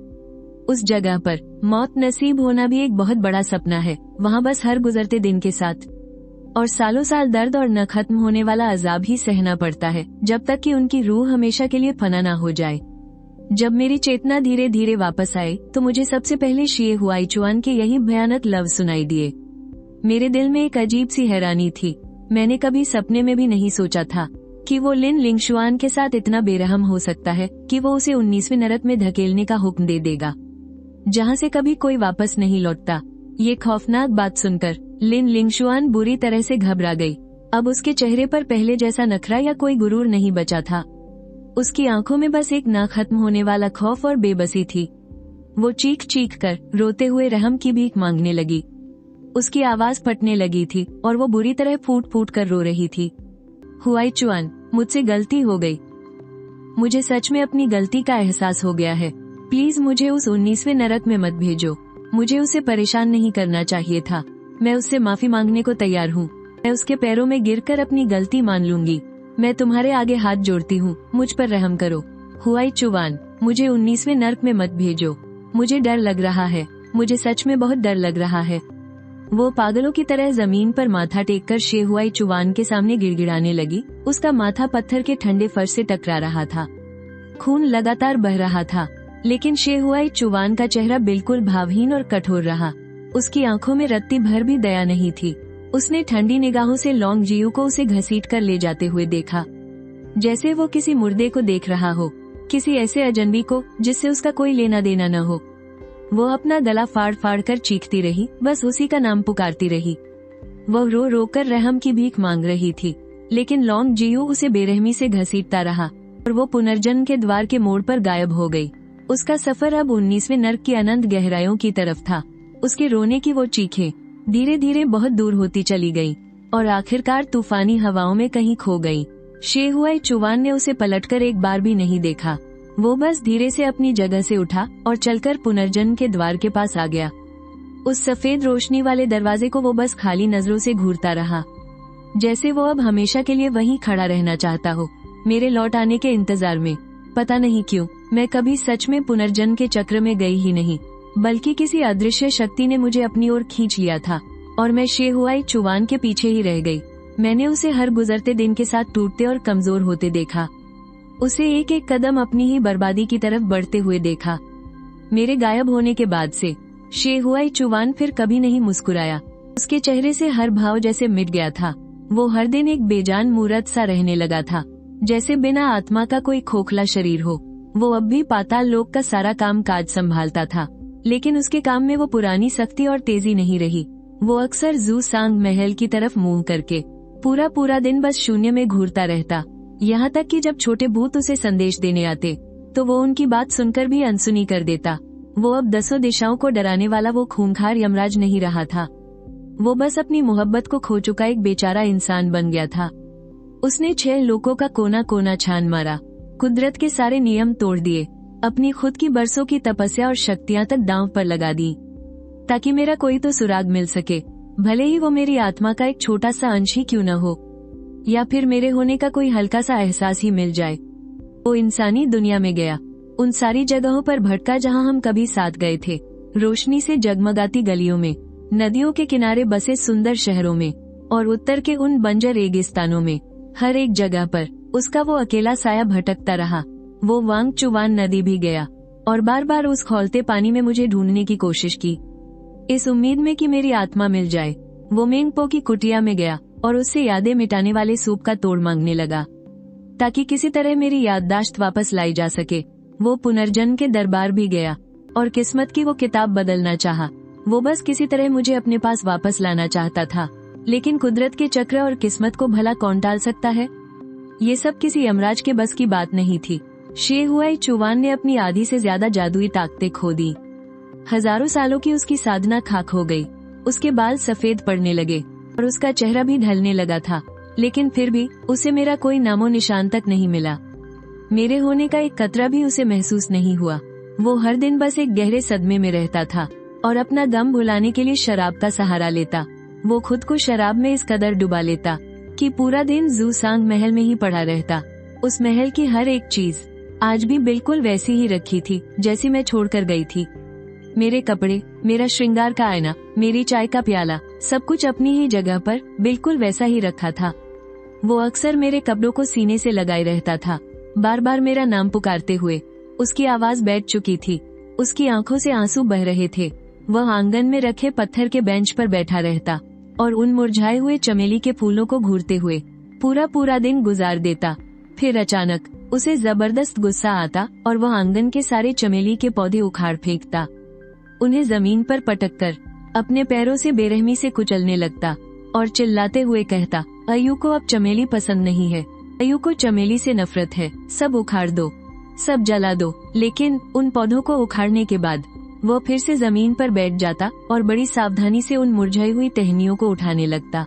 उस जगह पर मौत नसीब होना भी एक बहुत बड़ा सपना है। वहाँ बस हर गुजरते दिन के साथ और सालों साल दर्द और न खत्म होने वाला अजाब ही सहना पड़ता है, जब तक कि उनकी रूह हमेशा के लिए फना ना हो जाए। जब मेरी चेतना धीरे धीरे वापस आई तो मुझे सबसे पहले शी हुआईचुआन के यही भयानक लफ्ज सुनाई दिए। मेरे दिल में एक अजीब सी हैरानी थी। मैंने कभी सपने में भी नहीं सोचा था कि वो लिन लिंगशुआन के साथ इतना बेरहम हो सकता है कि वो उसे 19वें नरक में धकेलने का हुक्म दे देगा, जहाँ से कभी कोई वापस नहीं लौटता। ये खौफनाक बात सुनकर लिन लिंगशुआन बुरी तरह से घबरा गई। अब उसके चेहरे पर पहले जैसा नखरा या कोई गुरूर नहीं बचा था। उसकी आंखों में बस एक ना खत्म होने वाला खौफ और बेबसी थी। वो चीख चीख कर रोते हुए रहम की भीख मांगने लगी। उसकी आवाज फटने लगी थी और वो बुरी तरह फूट फूट कर रो रही थी। हुआईचुआन, मुझसे गलती हो गई। मुझे सच में अपनी गलती का एहसास हो गया है। प्लीज मुझे उस 19वें नरक में मत भेजो। मुझे उसे परेशान नहीं करना चाहिए था। मैं उससे माफी मांगने को तैयार हूँ। मैं उसके पैरों में गिरकर अपनी गलती मान लूंगी। मैं तुम्हारे आगे हाथ जोड़ती हूँ, मुझ पर रहम करो। हुआईचुआन, मुझे 19वें नरक में मत भेजो। मुझे डर लग रहा है। मुझे सच में बहुत डर लग रहा है। वो पागलों की तरह जमीन पर माथा टेककर शी हुआईचुआन के सामने गिड़गिड़ाने लगी। उसका माथा पत्थर के ठंडे फर्श से टकरा रहा था। खून लगातार बह रहा था, लेकिन शी हुआईचुआन का चेहरा बिल्कुल भावहीन और कठोर रहा। उसकी आंखों में रत्ती भर भी दया नहीं थी। उसने ठंडी निगाहों से लॉन्ग जियू को उसे घसीट कर ले जाते हुए देखा, जैसे वो किसी मुर्दे को देख रहा हो, किसी ऐसे अजनबी को जिससे उसका कोई लेना देना न हो। वो अपना गला फाड़ फाड़ कर चीखती रही, बस उसी का नाम पुकारती रही। वो रो रो कर रहम की भीख मांग रही थी, लेकिन लॉन्ग जियू उसे बेरहमी से घसीटता रहा और वो पुनर्जन्म के द्वार के मोड़ पर गायब हो गई। उसका सफर अब 19वें नरक की अनंत गहराइयों की तरफ था। उसके रोने की वो चीखें धीरे धीरे बहुत दूर होती चली गईं और आखिरकार तूफानी हवाओं में कहीं खो गईं। शी हुआईचुआन ने उसे पलटकर एक बार भी नहीं देखा। वो बस धीरे से अपनी जगह से उठा और चलकर पुनर्जन्म के द्वार के पास आ गया। उस सफेद रोशनी वाले दरवाजे को वो बस खाली नजरों से घूरता रहा, जैसे वो अब हमेशा के लिए वहीं खड़ा रहना चाहता हो, मेरे लौट आने के इंतजार में। पता नहीं क्यों मैं कभी सच में पुनर्जन्म के चक्र में गई ही नहीं, बल्कि किसी अदृश्य शक्ति ने मुझे अपनी ओर खींच लिया था और मैं शी हुआईचुआन के पीछे ही रह गई। मैंने उसे हर गुजरते दिन के साथ टूटते और कमजोर होते देखा। उसे एक एक कदम अपनी ही बर्बादी की तरफ बढ़ते हुए देखा। मेरे गायब होने के बाद से शी हुआईचुआन फिर कभी नहीं मुस्कुराया। उसके चेहरे से हर भाव जैसे मिट गया था। वो हर दिन एक बेजान मूर्त सा रहने लगा था, जैसे बिना आत्मा का कोई खोखला शरीर हो। वो अब भी पाताल लोक का सारा काम काज संभालता था, लेकिन उसके काम में वो पुरानी सख्ती और तेजी नहीं रही। वो अक्सर जू सांग महल की तरफ मुंह करके पूरा पूरा दिन बस शून्य में घूरता रहता, यहाँ तक कि जब छोटे भूत उसे संदेश देने आते तो वो उनकी बात सुनकर भी अनसुनी कर देता। वो अब 10 दिशाओं को डराने वाला वो खूंखार यमराज नहीं रहा था। वो बस अपनी मोहब्बत को खो चुका एक बेचारा इंसान बन गया था। उसने 6 लोकों का कोना कोना छान मारा, कुदरत के सारे नियम तोड़ दिए, अपनी खुद की बरसों की तपस्या और शक्तियां तक दांव पर लगा दी, ताकि मेरा कोई तो सुराग मिल सके। भले ही वो मेरी आत्मा का एक छोटा सा अंश ही क्यों न हो, या फिर मेरे होने का कोई हल्का सा एहसास ही मिल जाए। वो इंसानी दुनिया में गया, उन सारी जगहों पर भटका जहां हम कभी साथ गए थे, रोशनी से जगमगाती गलियों में, नदियों के किनारे बसे सुंदर शहरों में, और उत्तर के उन बंजर रेगिस्तानों में। हर एक जगह पर उसका वो अकेला साया भटकता रहा। वो वांगचुवान नदी भी गया और बार बार उस खौलते पानी में मुझे ढूंढने की कोशिश की, इस उम्मीद में कि मेरी आत्मा मिल जाए। वो मेंगपो की कुटिया में गया और उससे यादें मिटाने वाले सूप का तोड़ मांगने लगा, ताकि किसी तरह मेरी याददाश्त वापस लाई जा सके। वो पुनर्जन्म के दरबार भी गया और किस्मत की वो किताब बदलना चाहा। वो बस किसी तरह मुझे अपने पास वापस लाना चाहता था, लेकिन कुदरत के चक्र और किस्मत को भला कौन टाल सकता है। ये सब किसी यमराज के बस की बात नहीं थी। शे हुआई चुवान ने अपनी आधी से ज्यादा जादुई ताकतें खो दी। हजारों सालों की उसकी साधना खाक हो गई। उसके बाल सफेद पड़ने लगे और उसका चेहरा भी ढलने लगा था, लेकिन फिर भी उसे मेरा कोई नामो निशान तक नहीं मिला। मेरे होने का एक कतरा भी उसे महसूस नहीं हुआ। वो हर दिन बस एक गहरे सदमे में रहता था और अपना गम भुलाने के लिए शराब का सहारा लेता। वो खुद को शराब में इस कदर डुबा लेता कि पूरा दिन जूसांग महल में ही पड़ा रहता। उस महल की हर एक चीज आज भी बिल्कुल वैसी ही रखी थी जैसी मैं छोड़कर गई थी। मेरे कपड़े, मेरा श्रृंगार का आईना, मेरी चाय का प्याला, सब कुछ अपनी ही जगह पर बिल्कुल वैसा ही रखा था। वो अक्सर मेरे कपड़ों को सीने से लगाए रहता था, बार बार मेरा नाम पुकारते हुए। उसकी आवाज बैठ चुकी थी, उसकी आंखों से आंसू बह रहे थे। वह आंगन में रखे पत्थर के बेंच पर बैठा रहता और उन मुरझाए हुए चमेली के फूलों को घूरते हुए पूरा दिन गुजार देता। फिर अचानक उसे जबरदस्त गुस्सा आता और वह आंगन के सारे चमेली के पौधे उखाड़ फेंकता, उन्हें जमीन पर पटककर अपने पैरों से बेरहमी से कुचलने लगता और चिल्लाते हुए कहता, अयू को अब चमेली पसंद नहीं है, अयू को चमेली से नफरत है, सब उखाड़ दो, सब जला दो। लेकिन उन पौधों को उखाड़ने के बाद वह फिर से जमीन पर बैठ जाता और बड़ी सावधानी से उन मुरझाई हुई टहनियों को उठाने लगता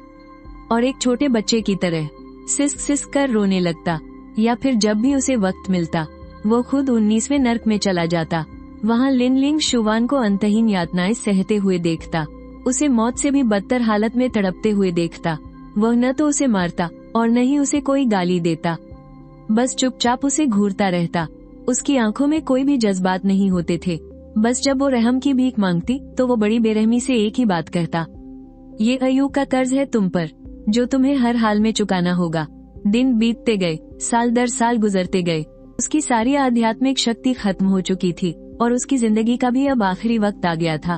और एक छोटे बच्चे की तरह सिसक सिसक कर रोने लगता। या फिर जब भी उसे वक्त मिलता वो खुद 19वें नर्क में चला जाता। वहाँ लिन लिंग शुवान को अंतहीन यातनाएं सहते हुए देखता, उसे मौत से भी बदतर हालत में तड़पते हुए देखता। वह न तो उसे मारता और न ही उसे कोई गाली देता, बस चुपचाप उसे घूरता रहता। उसकी आंखों में कोई भी जज्बात नहीं होते थे। बस जब वो रहम की भीख मांगती तो वो बड़ी बेरहमी से एक ही बात कहता, ये अयू का कर्ज है तुम पर, जो तुम्हें हर हाल में चुकाना होगा। दिन बीतते गए, साल दर साल गुजरते गए। उसकी सारी आध्यात्मिक शक्ति खत्म हो चुकी थी और उसकी जिंदगी का भी अब आखिरी वक्त आ गया था।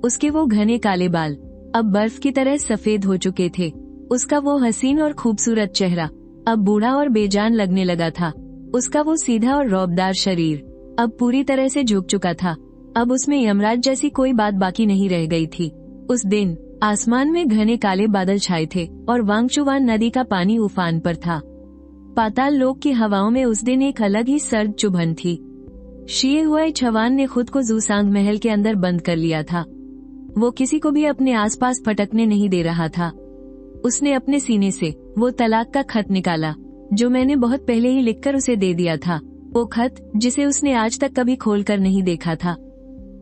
उसके वो घने काले बाल अब बर्फ की तरह सफेद हो चुके थे। उसका वो हसीन और खूबसूरत चेहरा अब बूढ़ा और बेजान लगने लगा था। उसका वो सीधा और रौबदार शरीर अब पूरी तरह से झुक चुका था। अब उसमें यमराज जैसी कोई बात बाकी नहीं रह गई थी। उस दिन आसमान में घने काले बादल छाए थे और वांगचुवान नदी का पानी उफान पर था। पाताल लोक की हवाओं में उस दिन एक अलग ही सर्द चुभन थी। शे हुआई चुवान ने खुद को जूसांग महल के अंदर बंद कर लिया था। वो किसी को भी अपने आसपास फटकने नहीं दे रहा था। उसने अपने सीने से वो तलाक का खत निकाला जो मैंने बहुत पहले ही लिखकर उसे दे दिया था। वो खत जिसे उसने आज तक कभी खोलकर नहीं देखा था।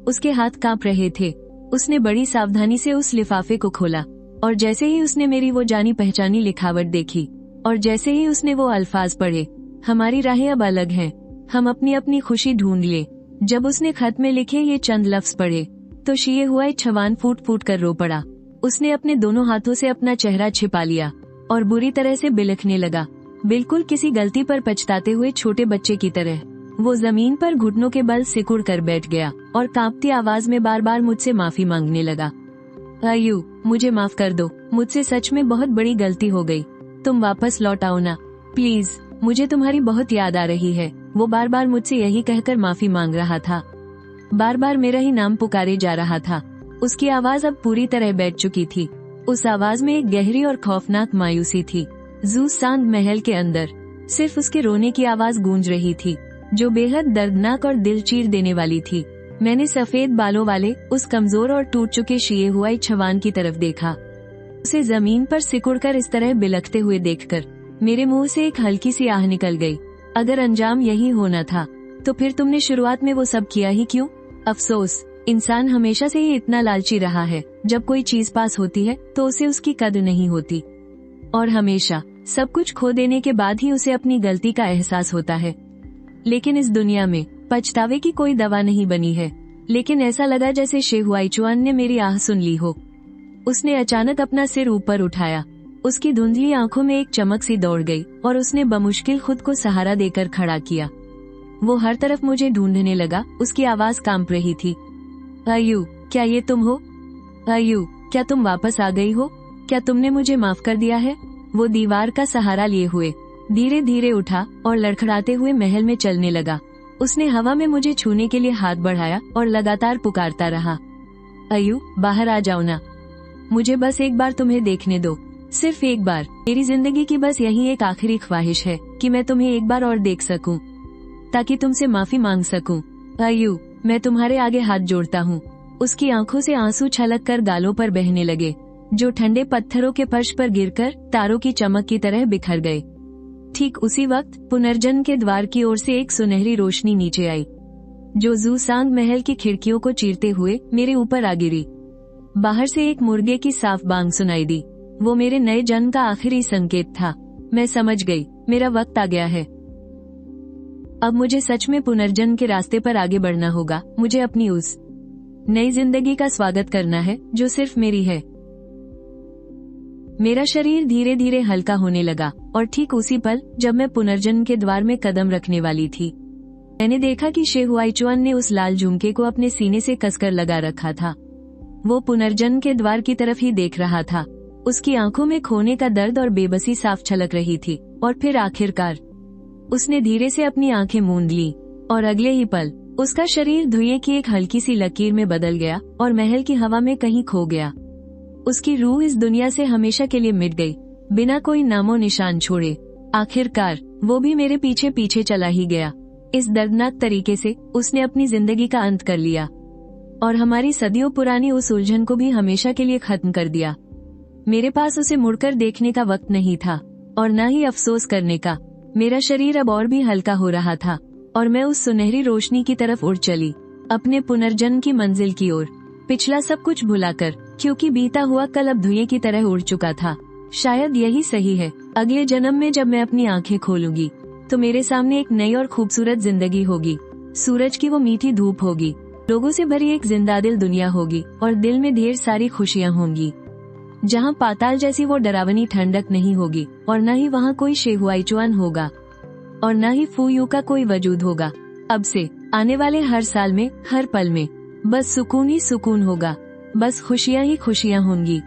उसके हाथ कांप रहे थे। उसने बड़ी सावधानी से उस लिफाफे को खोला और जैसे ही उसने मेरी वो जानी पहचानी लिखावट देखी और जैसे ही उसने वो अल्फाज पढ़े, हमारी राहें अब अलग हैं, हम अपनी अपनी खुशी ढूंढ ले। जब उसने खत में लिखे ये चंद लफ्ज पढ़े तो शे हुआई चुवान फूट फूट कर रो पड़ा। उसने अपने दोनों हाथों से अपना चेहरा छिपा लिया और बुरी तरह से बिलखने लगा, बिल्कुल किसी गलती पर पछताते हुए छोटे बच्चे की तरह। वो जमीन पर घुटनों के बल सिकुड़ कर बैठ गया और कांपती आवाज में बार बार मुझसे माफी मांगने लगा। अयू, मुझे माफ कर दो, मुझसे सच में बहुत बड़ी गलती हो गई। तुम वापस लौट आओ ना, प्लीज, मुझे तुम्हारी बहुत याद आ रही है। वो बार बार मुझसे यही कहकर माफी मांग रहा था, बार बार मेरा ही नाम पुकारे जा रहा था। उसकी आवाज अब पूरी तरह बैठ चुकी थी। उस आवाज में एक गहरी और खौफनाक मायूसी थी। जूसांग महल के अंदर सिर्फ उसके रोने की आवाज गूंज रही थी, जो बेहद दर्दनाक और दिल चीर देने वाली थी। मैंने सफेद बालों वाले उस कमजोर और टूट चुके शे हुआई चुवान की तरफ देखा। उसे जमीन पर सिकुड़कर इस तरह बिलखते हुए देखकर मेरे मुंह से एक हल्की सी आह निकल गई। अगर अंजाम यही होना था तो फिर तुमने शुरुआत में वो सब किया ही क्यों? अफसोस, इंसान हमेशा से ही इतना लालची रहा है, जब कोई चीज पास होती है तो उसे उसकी कद्र नहीं होती, और हमेशा सब कुछ खो देने के बाद ही उसे अपनी गलती का एहसास होता है। लेकिन इस दुनिया में पछतावे की कोई दवा नहीं बनी है। लेकिन ऐसा लगा जैसे शेहुआईचुआन ने मेरी आह सुन ली हो। उसने अचानक अपना सिर ऊपर उठाया। उसकी धुंधली आंखों में एक चमक सी दौड़ गई और उसने बमुश्किल खुद को सहारा देकर खड़ा किया। वो हर तरफ मुझे ढूंढने लगा। उसकी आवाज कांप रही थी। आयु, क्या ये तुम हो? आयु, क्या तुम वापस आ गई हो? क्या तुमने मुझे माफ कर दिया है? वो दीवार का सहारा लिए हुए धीरे धीरे उठा और लड़खड़ाते हुए महल में चलने लगा। उसने हवा में मुझे छूने के लिए हाथ बढ़ाया और लगातार पुकारता रहा, आयु, बाहर आ जाओ ना। मुझे बस एक बार तुम्हें देखने दो, सिर्फ एक बार। मेरी जिंदगी की बस यही एक आखिरी ख्वाहिश है कि मैं तुम्हें एक बार और देख सकूं, ताकि तुमसे माफी मांग सकूं। आयु, मैं तुम्हारे आगे हाथ जोड़ता हूँ। उसकी आंखों से आंसू छलक कर गालों पर बहने लगे, जो ठंडे पत्थरों के फर्श पर गिरकर तारों की चमक की तरह बिखर गए। ठीक उसी वक्त पुनर्जन्म के द्वार की ओर से एक सुनहरी रोशनी नीचे आई, जो जूसांग महल की खिड़कियों को चीरते हुए मेरे ऊपर आ गिरी। बाहर से एक मुर्गे की साफ बांग सुनाई दी। वो मेरे नए जन्म का आखिरी संकेत था। मैं समझ गई, मेरा वक्त आ गया है। अब मुझे सच में पुनर्जन्म के रास्ते पर आगे बढ़ना होगा। मुझे अपनी उस नई जिंदगी का स्वागत करना है जो सिर्फ मेरी है। मेरा शरीर धीरे धीरे हल्का होने लगा और ठीक उसी पल जब मैं पुनर्जन्म के द्वार में कदम रखने वाली थी, मैंने देखा कि शेहुआईचुआन ने उस लाल झुमके को अपने सीने से कसकर लगा रखा था। वो पुनर्जन्म के द्वार की तरफ ही देख रहा था। उसकी आंखों में खोने का दर्द और बेबसी साफ छलक रही थी। और फिर आखिरकार उसने धीरे से अपनी आंखें मूंद ली और अगले ही पल उसका शरीर धुएं की एक हल्की सी लकीर में बदल गया और महल की हवा में कहीं खो गया। उसकी रूह इस दुनिया से हमेशा के लिए मिट गई, बिना कोई नामो निशान छोड़े। आखिरकार वो भी मेरे पीछे पीछे चला ही गया। इस दर्दनाक तरीके से उसने अपनी जिंदगी का अंत कर लिया और हमारी सदियों पुरानी उस उलझन को भी हमेशा के लिए खत्म कर दिया। मेरे पास उसे मुड़कर देखने का वक्त नहीं था और न ही अफसोस करने का। मेरा शरीर अब और भी हल्का हो रहा था और मैं उस सुनहरी रोशनी की तरफ उड़ चली, अपने पुनर्जन्म की मंजिल की ओर, पिछला सब कुछ भुलाकर, क्योंकि बीता हुआ कल अब धुएं की तरह उड़ चुका था। शायद यही सही है। अगले जन्म में जब मैं अपनी आंखें खोलूंगी तो मेरे सामने एक नई और खूबसूरत जिंदगी होगी। सूरज की वो मीठी धूप होगी, लोगों से भरी एक जिंदादिल दुनिया होगी और दिल में ढेर सारी खुशियां होंगी, जहां पाताल जैसी वो डरावनी ठंडक नहीं होगी और न ही वहां कोई शेहुआईचुआन होगा और न ही फूयू का कोई वजूद होगा। अब से आने वाले हर साल में, हर पल में बस सुकून ही सुकून होगा, बस खुशियां ही खुशियां होंगी।